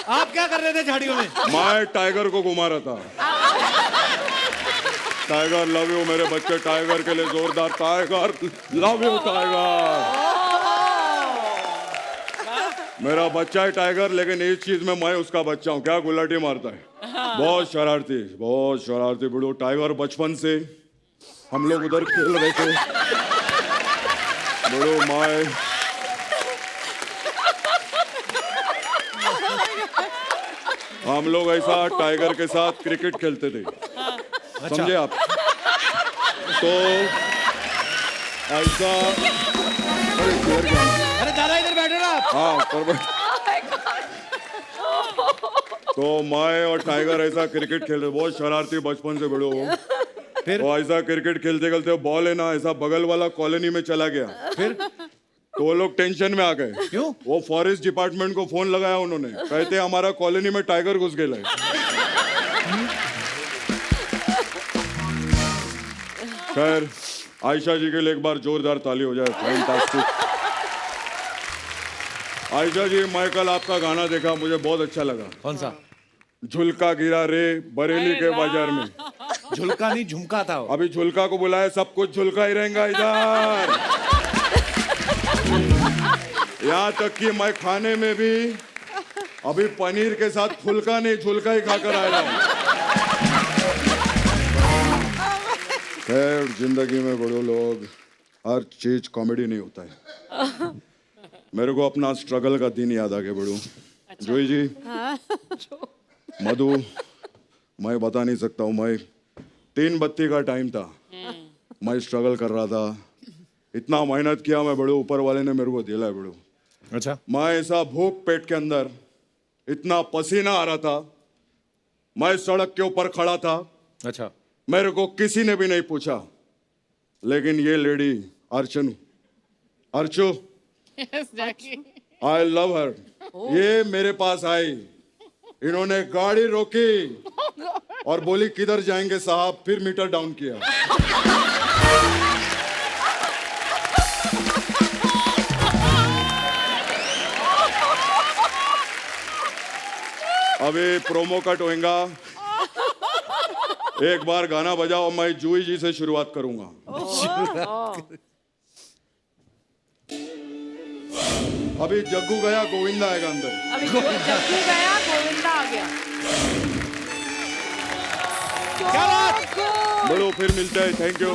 आप क्या कर रहे थे झाड़ियों में? मैं टाइगर को घुमा रहा था। टाइगर लव यू मेरे बच्चे, टाइगर के लिए जोरदार टाइगर लव यू टाइगर। मेरा बच्चा है टाइगर, लेकिन इस चीज में मैं उसका बच्चा हूँ। क्या गुलाटी मारता है, बहुत शरारती बुढ़ो। टाइगर बचपन से हम लोग उधर खेल रहे थे बुढ़ो। मैं हम लोग ऐसा टाइगर के साथ क्रिकेट खेलते थे, समझे आप? तो ऐसा अरे दादा इधर बैठे ना आप। हाँ तो मैं और टाइगर ऐसा क्रिकेट खेल रहे, बहुत शरारती बचपन से बड़ो हो। फिर तो ऐसा क्रिकेट खेलते खेलते बॉल है ना ऐसा बगल वाला कॉलोनी में चला गया। फिर तो वो लोग टेंशन में आ गए। क्यों? वो फॉरेस्ट डिपार्टमेंट को फोन लगाया उन्होंने, कहते हमारा कॉलोनी में टाइगर घुस गया है। खैर आयशा जी के लिए एक बार जोरदार ताली हो जाए। फैंटास्टिक। आयशा जी मैं कल आपका गाना देखा, मुझे बहुत अच्छा लगा। कौन सा? झुलका गिरा रे बरेली के बाजार में। झुलका नहीं झुमका था वो। अभी झुलका को बुलाया, सब कुछ झुलका ही रहेगा इधर। यहाँ तक कि मैं खाने में भी अभी पनीर के साथ फुलका नहीं झुलका ही खाकर आ रहा हूँ। खैर जिंदगी में बड़े लोग हर चीज कॉमेडी नहीं होता है। मेरे को अपना स्ट्रगल का दिन याद आ गया बड़ू। जोई जी मधु मैं बता नहीं सकता हूँ। मैं 3 बत्ती का टाइम था, मैं स्ट्रगल कर रहा था, इतना मेहनत किया मैं बड़ू, ऊपर वाले ने मेरे को दिला है बड़ू। अच्छा मैं ऐसा भूख पेट के अंदर, इतना पसीना आ रहा था, मैं सड़क के ऊपर खड़ा था। अच्छा मेरे को किसी ने भी नहीं पूछा, लेकिन ये लेडी अर्चू आई लव हर, ये मेरे पास आई, इन्होंने गाड़ी रोकी और बोली किधर जाएंगे साहब, फिर मीटर डाउन किया। अभी प्रोमो कट होएगा, एक बार गाना बजाओ, मैं जूही जी से शुरुआत करूंगा। अभी जग्गू गया गोविंदा आएगा अंदर। अभी जग्गू गया गोविंदा आ गया। क्या बात? बोलो फिर मिलते हैं, थैंक यू।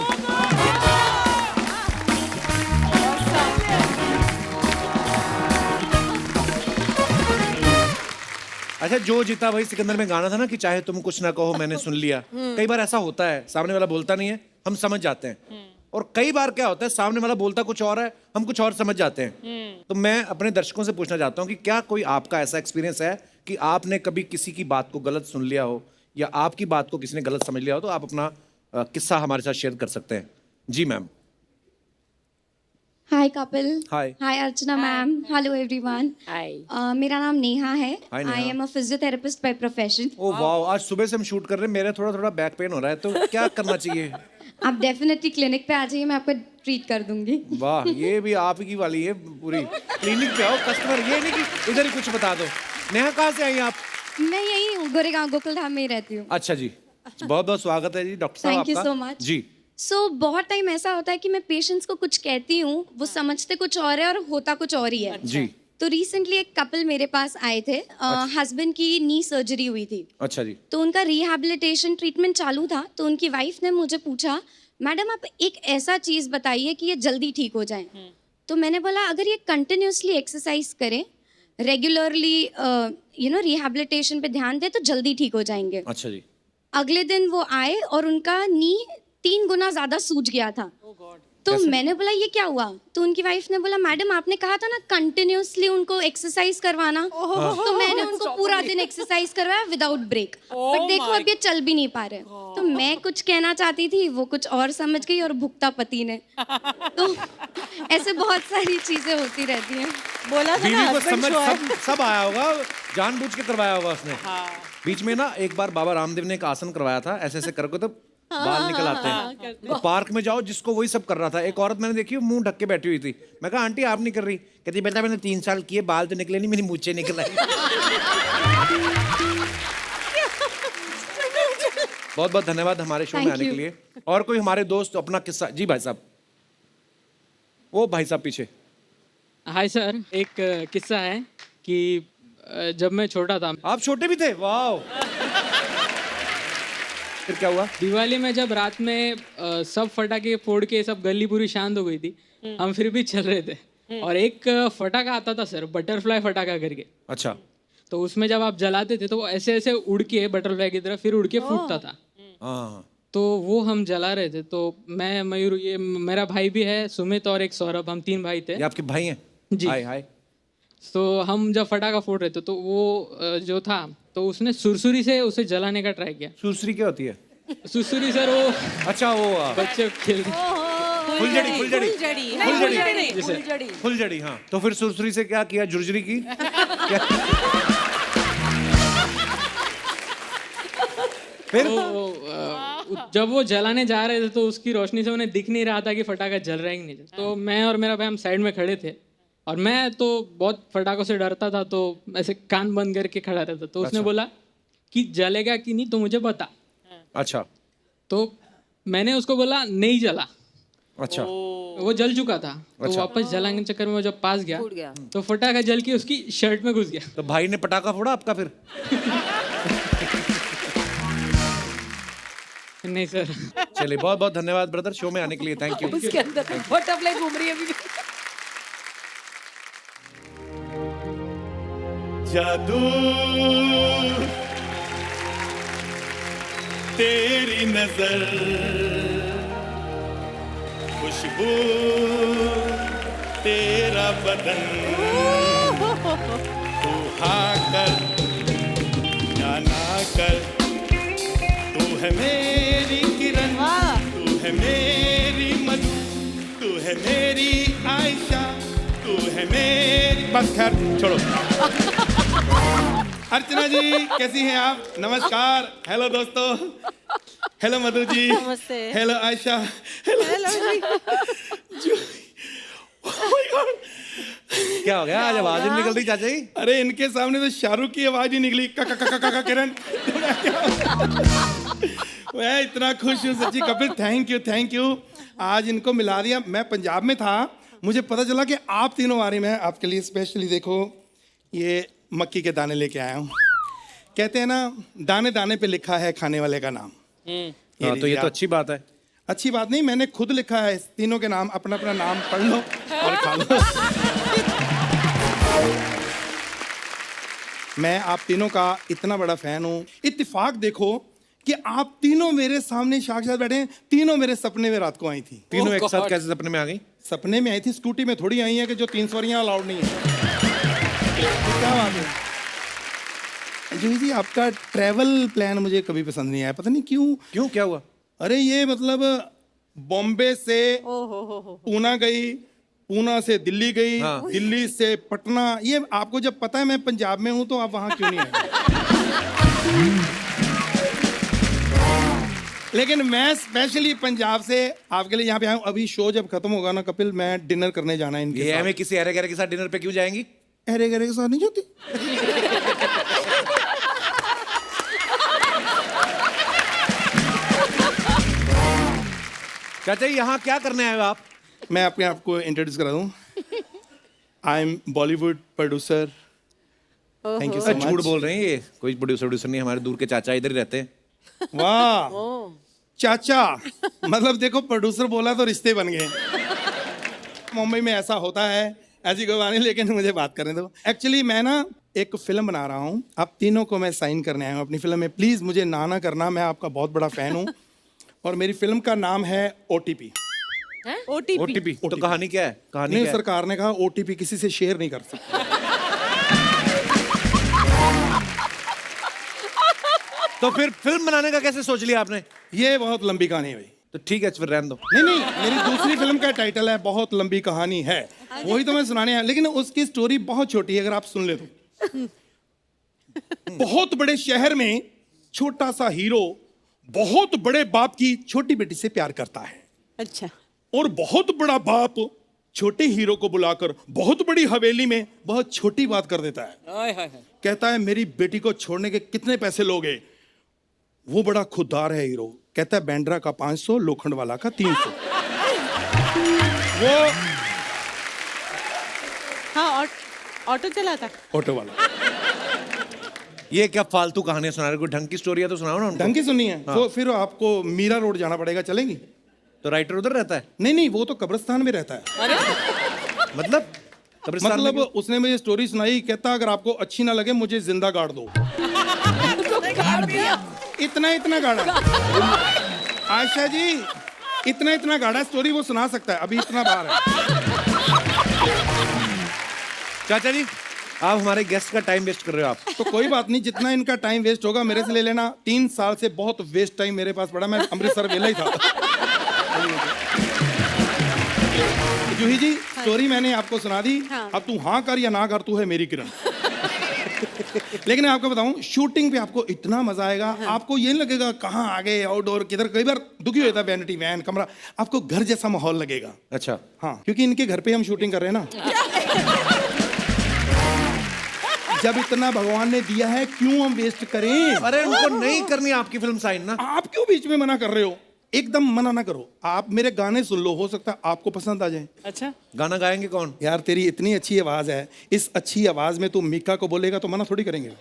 अच्छा जो जीता भाई सिकंदर में गाना था ना कि चाहे तुम कुछ ना कहो मैंने सुन लिया। कई बार ऐसा होता है, सामने वाला बोलता नहीं है, हम समझ जाते हैं। और कई बार क्या होता है, सामने वाला बोलता कुछ और है, हम कुछ और समझ जाते हैं। तो मैं अपने दर्शकों से पूछना चाहता हूँ कि क्या कोई आपका ऐसा एक्सपीरियंस है कि आपने कभी किसी की बात को गलत सुन लिया हो या आपकी बात को किसी ने गलत समझ लिया हो? तो आप अपना किस्सा हमारे साथ शेयर कर सकते हैं। जी ma'am. Hi Kapil. Hi. Hi Archana ma'am. Hello everyone. Hi. मेरा नाम नेहा है। Hi, Neha. I am a physiotherapist by profession. Oh wow, आज सुबह से हम शूट कर रहे हैं, मेरा थोड़ा थोड़ा बैक पेन हो रहा है, तो क्या करना चाहिए? आप डेफिनेटली क्लिनिक पे आ जाइए, मैं आपको ट्रीट कर दूंगी। वाह, ये भी आप ही वाली है पूरी। क्लिनिक पे आओ, कस्टमर ये नहीं कि इधर ही कुछ बता दो। नेहा कहाँ से आई आप? मैं यही हूँ, गोरेगांव गोकुलधाम में ही रहती हूँ। अच्छा जी, बहुत बहुत स्वागत है जी डॉक्टर साहब आपका। Thank you so much. जी। बहुत टाइम ऐसा होता है कि मैं पेशेंट्स को कुछ कहती हूँ, वो समझते कुछ और है और होता कुछ और ही है। जी। तो रिसेंटली एक कपल मेरे पास आए थे, हस्बैंड की नी सर्जरी हुई थी। अच्छा जी। तो उनका रिहैबिलिटेशन ट्रीटमेंट चालू था। तो उनकी वाइफ ने मुझे पूछा, मैडम आप एक ऐसा चीज़ बताइए कि ये जल्दी ठीक हो जाए। तो मैंने बोला अगर ये कंटिन्यूसली एक्सरसाइज करें, रेगुलरली रिहैबिलिटेशन पे ध्यान दें तो जल्दी ठीक हो जाएंगे। अच्छा जी। अगले दिन वो आए और उनका नी 3 गुना ज़्यादा सूज गया था। तो मैंने बोला ये क्या हुआ? तो उनकी वाइफ ने बोला मैडम आपने कहा था ना कंटिन्यूसली उनको एक्सरसाइज करवाना। तो मैंने उनको पूरा दिन एक्सरसाइज करवाया विदाउट ब्रेक, बट देखो अब ये चल भी नहीं पा रहे। तो मैं कुछ कहना चाहती थी, वो कुछ और समझ गई और भुगता पति ने। तो ऐसे बहुत सारी चीजें होती रहती हैं। बोला था ना बीवी को husband समझ show है। सब आया होगा, जानबूझ के करवाया होगा उसने। बीच में ना एक बार बाबा रामदेव ने एक आसन करवाया था, ऐसे ऐसे करके तो बाल निकल आते हैं। तो पार्क में जाओ, जिसको वही सब कर रहा था। एक औरत मैंने देखी, मुंह ढक के बैठी हुई थी। मैं कहा आंटी आप नहीं कर रही? कहती बेटा मैंने 3 साल किए, बाल तो निकले नहीं, मेरी मूंछें निकल आई। बहुत बहुत धन्यवाद हमारे शो में Thank आने के you. लिए। और कोई हमारे दोस्त अपना किस्सा? जी भाई साहब, वो भाई साहब पीछे। हाय सर, एक किस्सा है कि जब मैं छोटा था, आप छोटे भी थे? वाह। फिर क्या हुआ? दिवाली में जब रात में सब फटाके फोड़ के सब गली पूरी शांत हो गई थी, हम फिर भी चल रहे थे और एक फटाका आता था सर, बटरफ्लाई फटाका करके। अच्छा। तो उसमें जब आप जलाते थे तो वो ऐसे ऐसे उड़ के बटरफ्लाई की तरह फिर उड़ के फूटता था। हाँ। तो वो हम जला रहे थे। तो मैं, मयूर, ये मेरा भाई भी है, सुमित और एक सौरभ, हम 3 भाई थे। ये आपके भाई हैं? जी। हाय हाय। तो हम जब फटाका फोड़ रहे थे तो वो जो था, तो उसने सुरसुरी से उसे जलाने का ट्राई किया। सुरसुरी क्या होती है? सुरसुरी सर वो अच्छा, वो बच्चे खेलते फुलझड़ी। फुलझड़ी। फुलझड़ी, हाँ। तो फिर सुरसुरी से क्या किया? झुरझुरी की? फिर जब वो जलाने जा रहे थे तो उसकी रोशनी से उन्हें दिख नहीं रहा था कि फटाका जल रहा है कि नहीं। तो मैं और मेरा भाई हम साइड में खड़े थे और मैं तो बहुत फटाकों से डरता था, तो ऐसे कान बंद करके खड़ा रहता। तो उसने बोला कि जलेगा कि नहीं तो मुझे बता। अच्छा। तो मैंने उसको बोला नहीं जला। अच्छा। वो जल चुका था। तो वापस जलाने के चक्कर में वो जब पास गया तो फटाका जल के उसकी शर्ट में घुस गया। तो भाई ने पटाखा फोड़ा आपका फिर? नहीं सर। चलिए, बहुत बहुत धन्यवाद ब्रदर शो में आने के लिए। Thank you. उसके अंदर बटरफ्लाई घूम रही है अभी भी। जादू तेरी नजर, खुशबू तेरा बदन, तू हाँ कर या ना कर, तू है मेरी किरण, तू है मेरी मधु, तू है मेरी आयशा, तू है मेरी। बस खैर छोड़ो। अर्चना जी कैसी हैं आप? नमस्कार। हेलो दोस्तों। हेलो मधु जी। नमस्ते। हेलो आयशा। हेलो जी। Oh my God! क्या हो गया? आज आवाज नहीं निकल रही चाचा जी? अरे इनके सामने तो शाहरुख की आवाज ही निकली, काका काका काका किरण। मैं इतना खुश हूँ सच्ची। Kapil thank you. आज इनको मिला दिया। मैं पंजाब में था, मुझे पता चला कि आप तीनों आ रही। मैं आपके लिए स्पेशली, देखो ये मक्की के दाने लेके आया हूँ। कहते हैं ना, दाने दाने पे लिखा है खाने वाले का नाम। हाँ, तो ये तो अच्छी बात है। अच्छी बात नहीं, मैंने खुद लिखा है तीनों के नाम। अपना अपना नाम पढ़ लो और खा लो। मैं आप तीनों का इतना बड़ा फैन हूँ। इत्तेफाक देखो कि आप तीनों मेरे सामने साक्षात बैठे हैं। तीनों मेरे सपने में रात को आई थी। तीनों एक साथ कैसे सपने में आ गई? सपने में आई थी, स्कूटी में थोड़ी आई है कि जो 3 सवारियां अलाउड नहीं है। क्या बात है जूही जी, आपका ट्रैवल प्लान मुझे कभी पसंद नहीं आया, पता नहीं क्यों। क्या हुआ? अरे ये मतलब बॉम्बे से पूना गई, पूना से दिल्ली गई, हाँ। दिल्ली से पटना। ये आपको जब पता है मैं पंजाब में हूं तो आप वहां क्यों नहीं आए? लेकिन मैं स्पेशली पंजाब से आपके लिए यहाँ पे आया हूँ। अभी शो जब खत्म होगा ना कपिल, मैं डिनर करने जाना है इनके ये साथ। हमें किसी अरे गरे के साथ डिनर पे क्यों जाएंगी? अरे गरे के साथ नहीं जाती। चाचा जी यहाँ क्या करने आए हो आप? मैं अपने आप को इंट्रोड्यूस करा दूं। I am Bollywood producer. Thank you so much. झूठ बोल रहे हैं ये, कोई प्रोड्यूसर नहीं, हमारे दूर के चाचा इधर ही रहते हैं। वाह चाचा, मतलब देखो प्रोड्यूसर बोला तो रिश्ते बन गए। मुंबई में ऐसा होता है, ऐसी कोई बात नहीं, लेकिन मुझे बात करने दो। एक्चुअली मैं ना एक फिल्म बना रहा हूँ, आप तीनों को मैं साइन करने आया हूँ अपनी फिल्म में। प्लीज मुझे ना करना, मैं आपका बहुत बड़ा फैन हूँ। और मेरी फिल्म का नाम है OTP। OTP तो कहानी क्या है? कहानी नहीं, क्या है? सरकार ने कहा OTP किसी से शेयर नहीं कर सकते। तो फिर फिल्म बनाने का कैसे सोच लिया आपने? ये बहुत लंबी कहानी है भाई। तो ठीक है फिर रहने दो। नहीं नहीं, मेरी दूसरी फिल्म का टाइटल है बहुत लंबी कहानी है, वही तो मैं सुनाने आया, लेकिन उसकी स्टोरी बहुत छोटी है, अगर आप सुन ले तो। बहुत बड़े शहर में छोटा सा हीरो बहुत बड़े बाप की छोटी बेटी से प्यार करता है, अच्छा। और बहुत बड़ा बाप छोटे हीरो को बुलाकर बहुत बड़ी हवेली में बहुत छोटी बात कर देता है। कहता है मेरी बेटी को छोड़ने के कितने पैसे लोगे? वो बड़ा खुददार है हीरो, कहता है बैंड्रा का 500, लोखंड वाला का 300। वो हाँ, ऑटो चलाता। ऑटो वाला। ये क्या फालतू कहानियां सुना रहे हो? कोई ढंग की स्टोरी है तो सुनाओ ना उनको। ढंग की सुननी है तो फिर आपको मीरा रोड जाना पड़ेगा, चलेंगी? तो राइटर उधर रहता है? नहीं नहीं, वो तो कब्रिस्तान में रहता है। मतलब कब्रिस्तान में मतलब क्यों? उसने मुझे स्टोरी सुनाई, कहता अगर आपको अच्छी ना लगे मुझे जिंदा गाड़ दो। इतना गाड़ा आयशा जी, इतना गाड़ा स्टोरी वो सुना सकता है, अभी इतना बार है। चाचा जी आप हमारे गेस्ट का टाइम वेस्ट कर रहे हो आप। तो कोई बात नहीं, जितना इनका टाइम वेस्ट होगा मेरे से ले लेना। 3 साल से बहुत वेस्ट टाइम मेरे पास पड़ा, मैं अमृतसर वेला ही था। जूही जी स्टोरी मैंने आपको सुना दी, अब तू हाँ कर या ना कर, तू है मेरी किरण। लेकिन मैं आपको बताऊं, शूटिंग पे आपको इतना मजा आएगा, आपको ये नहीं लगेगा कहाँ आ गए आउटडोर किधर। कई बार दुखी होता है वैनिटी वैन कमरा, आपको घर जैसा माहौल लगेगा। अच्छा हाँ, क्योंकि इनके घर पे हम शूटिंग कर रहे हैं ना। जब इतना भगवान ने दिया है क्यों हम वेस्ट करें? अरे उनको नहीं करनी आपकी फिल्म साइन ना। आप क्यों बीच में मना कर रहे हो? एकदम मना ना करो, आप मेरे गाने सुन लो, हो सकता है आपको पसंद आ जाए। अच्छा, गाना गाएंगे कौन? यार तेरी इतनी अच्छी आवाज है, इस अच्छी आवाज में तू मीका को बोलेगा तो मना थोड़ी करेंगे।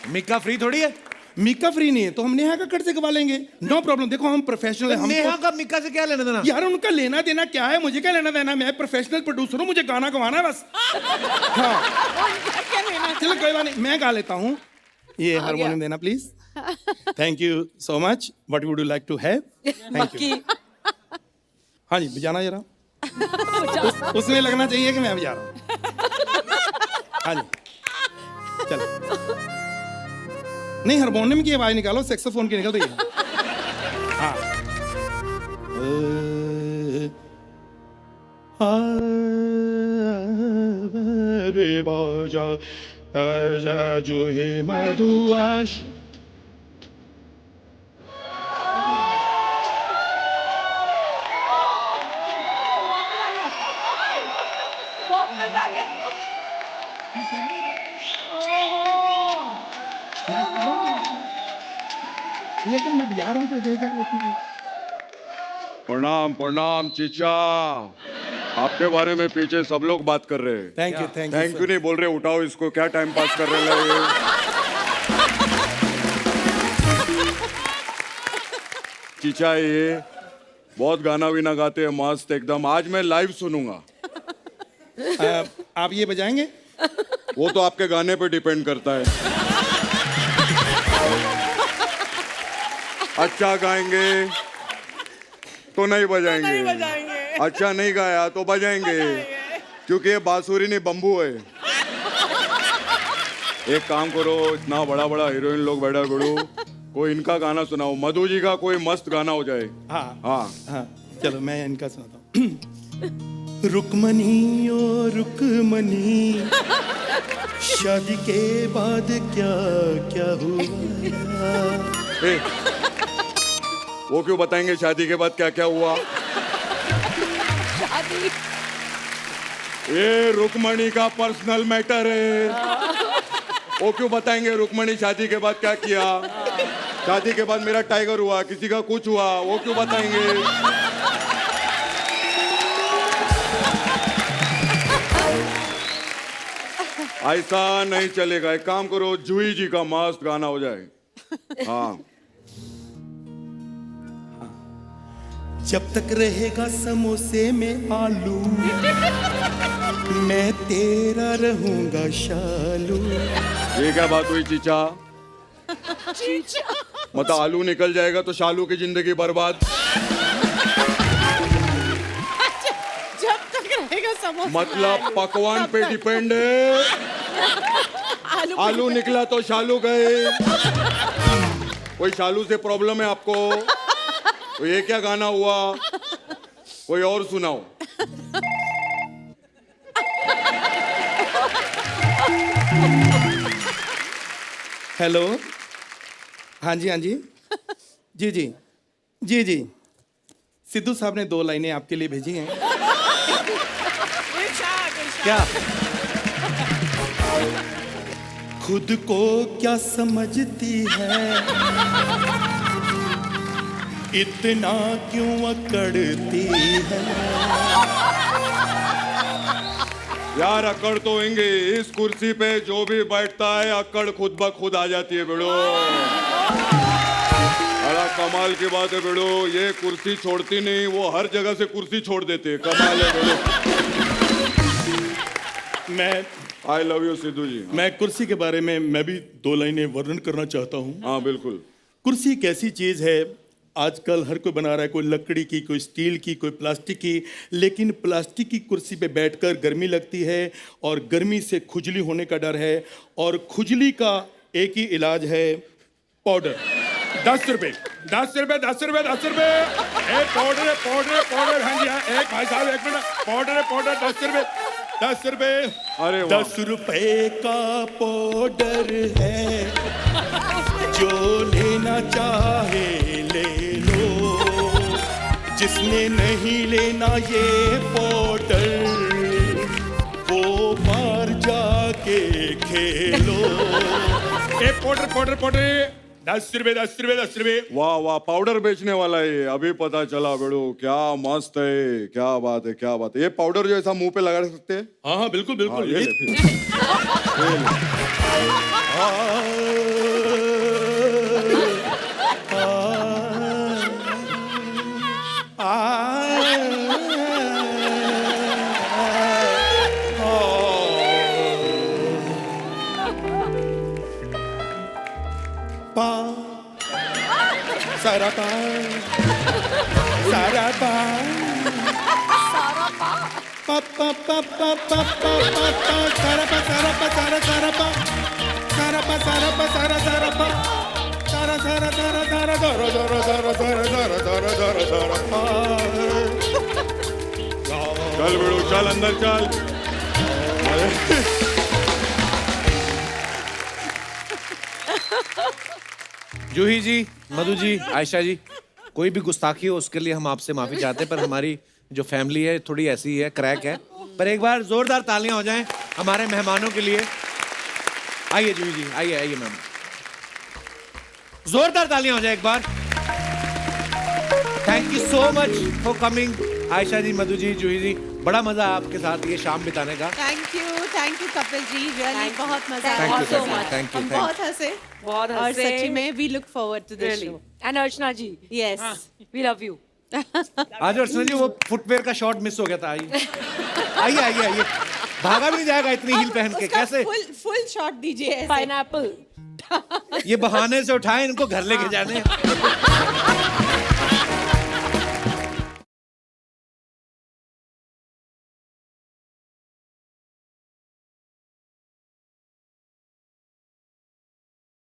मिक्का फ्री थोड़ी है। मीका फ्री नहीं है तो हम नेहा कक्कड़ से गवा लेंगे, नो प्रॉब्लम। देखो हम प्रोफेशनल है, नेहा हमको का मिक्का से क्या लेना देना? यार उनका लेना देना क्या है, मुझे क्या लेना देना? मैं प्रोफेशनल प्रोड्यूसर हूँ, मुझे गाना गवाना है बस। हाँ चलो कोई बात नहीं, मैं गा लेता हूँ। ये हारमोनियम देना please. Thank you so much. What would you like to have? Thank you. हाँ जी बजाना जरा। उसमें लगना चाहिए कि मैं बजा रहा हूँ। हाँ जी चलो। नहीं हारमोनियम की आवाज निकालो, सैक्सोफोन की निकल रही है। हाँ रे बाजा आजा जो है मधुआश। लेकिन मैं बजा रहा हूँ तो देखा। प्रणाम प्रणाम चीचा, आपके बारे में पीछे सब लोग बात कर रहे हैं। थैंक यू थैंक यू नहीं बोल रहे, उठाओ इसको, क्या टाइम पास कर रहे हैं ये? चीचा ये बहुत गाना भी ना गाते हैं, मस्त एकदम। आज मैं लाइव सुनूंगा। आप ये बजाएंगे? वो तो आपके गाने पे डिपेंड करता है। अच्छा गाएंगे तो नहीं बजाएंगे, अच्छा नहीं गाया तो बजाएंगे, क्योंकि ये बांसुरी नहीं बम्बू है। एक काम करो, इतना बड़ा बड़ा हीरोइन लोग बैठा गुरु, कोई इनका गाना सुनाओ, मधु जी का कोई मस्त गाना हो जाए। हाँ हाँ हाँ चलो मैं इनका सुनाता हूँ। रुकमनी ओ रुकमनी, शादी के बाद क्या क्या हुआ? ए, वो क्यों बताएंगे शादी के बाद क्या क्या हुआ? ये रुकमणी का पर्सनल मैटर है, वो क्यों बताएंगे रुकमणी शादी के बाद क्या किया? शादी के बाद मेरा टाइगर हुआ, किसी का कुछ हुआ, वो क्यों बताएंगे? ऐसा नहीं चलेगा। एक काम करो, जूही जी का मस्त गाना हो जाए। हाँ जब तक रहेगा समोसे में आलू, मैं तेरा रहूंगा शालू। ये क्या बात हुई चीचा? मतलब आलू निकल जाएगा तो शालू की जिंदगी बर्बाद? जब तक रहेगा समोसा मतलब पकवान पे डिपेंड है। आलू निकला तो शालू गए। कोई शालू से प्रॉब्लम है आपको? तो ये क्या गाना हुआ? कोई और सुनाओ। हेलो, हाँ जी, हाँ जी, जी जी जी जी, सिद्धू साहब ने 2 लाइनें आपके लिए भेजी हैं। क्या? खुद को क्या समझती है, इतना क्यों अकड़ती है। यार अकड़ तो होंगे, इस कुर्सी पे जो भी बैठता है अकड़ खुद ब खुद आ जाती है बेड़ो। बड़ा कमाल की बात है बेड़ो, ये कुर्सी छोड़ती नहीं, वो हर जगह से कुर्सी छोड़ देते है। कमाल है बेड़ो। मैं आई लव यू सिद्धू जी। मैं कुर्सी के बारे में मैं भी 2 लाइनें वर्णन करना चाहता हूँ। हाँ बिल्कुल। कुर्सी एक ऐसी चीज है, आजकल हर कोई बना रहा है, कोई लकड़ी की, कोई स्टील की, कोई प्लास्टिक की, लेकिन प्लास्टिक की कुर्सी पे बैठकर गर्मी लगती है और गर्मी से खुजली होने का डर है, और खुजली का एक ही इलाज है, पाउडर। 10 रुपए, 10 रुपए, 10 रुपए, 10 रुपए। एक पाउडर है, पाउडर है, पाउडर। हाँ जी हाँ, एक भाई साहब, एक मिनट। पाउडर है, पाउडर, 10 रुपए, 10 रुपए। अरे वाह। 10 रुपए का पाउडर है, जो लेना चाहे ले लो, जिसने नहीं लेना ये पाउडर, वो बाहर जाके खेलो। एक पाउडर, पाउडर, पाउडर, 10 रुपए, 10 रुपए, 10 रुपए। वाह वाह, पाउडर बेचने वाला है ये, अभी पता चला बेड़ो। क्या मस्त है, क्या बात है, क्या बात है। ये पाउडर जो ऐसा मुंह पे लगा सकते हैं? हाँ हाँ बिल्कुल हाँ, बिल्कुल। ये ले फिर। सारा पा, सारा पा, पा पा पा पा पा पा पा पा, सारा पा, सारा पा, सारा सारा पा, सारा पा, सारा पा, सारा सारा पा, सारा सारा सारा सारा सारा सारा सारा सारा सारा सारा सारा पा। चल बेड़ो, चल अंदर चल। जूही जी, मधु जी, आयशा जी, कोई भी गुस्ताखी हो उसके लिए हम आपसे माफी चाहते हैं, पर हमारी जो फैमिली है थोड़ी ऐसी है, क्रैक है। पर एक बार जोरदार तालियां हो जाएं हमारे मेहमानों के लिए। आइए जूही जी, आइए आइए मैम, जोरदार तालियां हो जाए एक बार। Thank you so much for coming Ayesha ji, Madhu ji, Juhi ji, बड़ा मजा आपके साथ ये शाम बिताने का। Thank you Kapil ji, really बहुत मजा Thank आया। you, so thank you, much। thank you, हम thank you. बहुत हंसे, बहुत और हंसे। सच्ची में we look forward to this show. And Archana ji, yes, we love you. आज अर्चना जी वो फुटवेयर का शॉट मिस हो गया था। आइए आइए आइए आइए, भागा भी नहीं जाएगा इतनी हील पहन के। कैसे फुल शॉट दीजिए ऐसे। पाइनएप्पल। ये बहाने से उठाए इनको घर लेके जाने।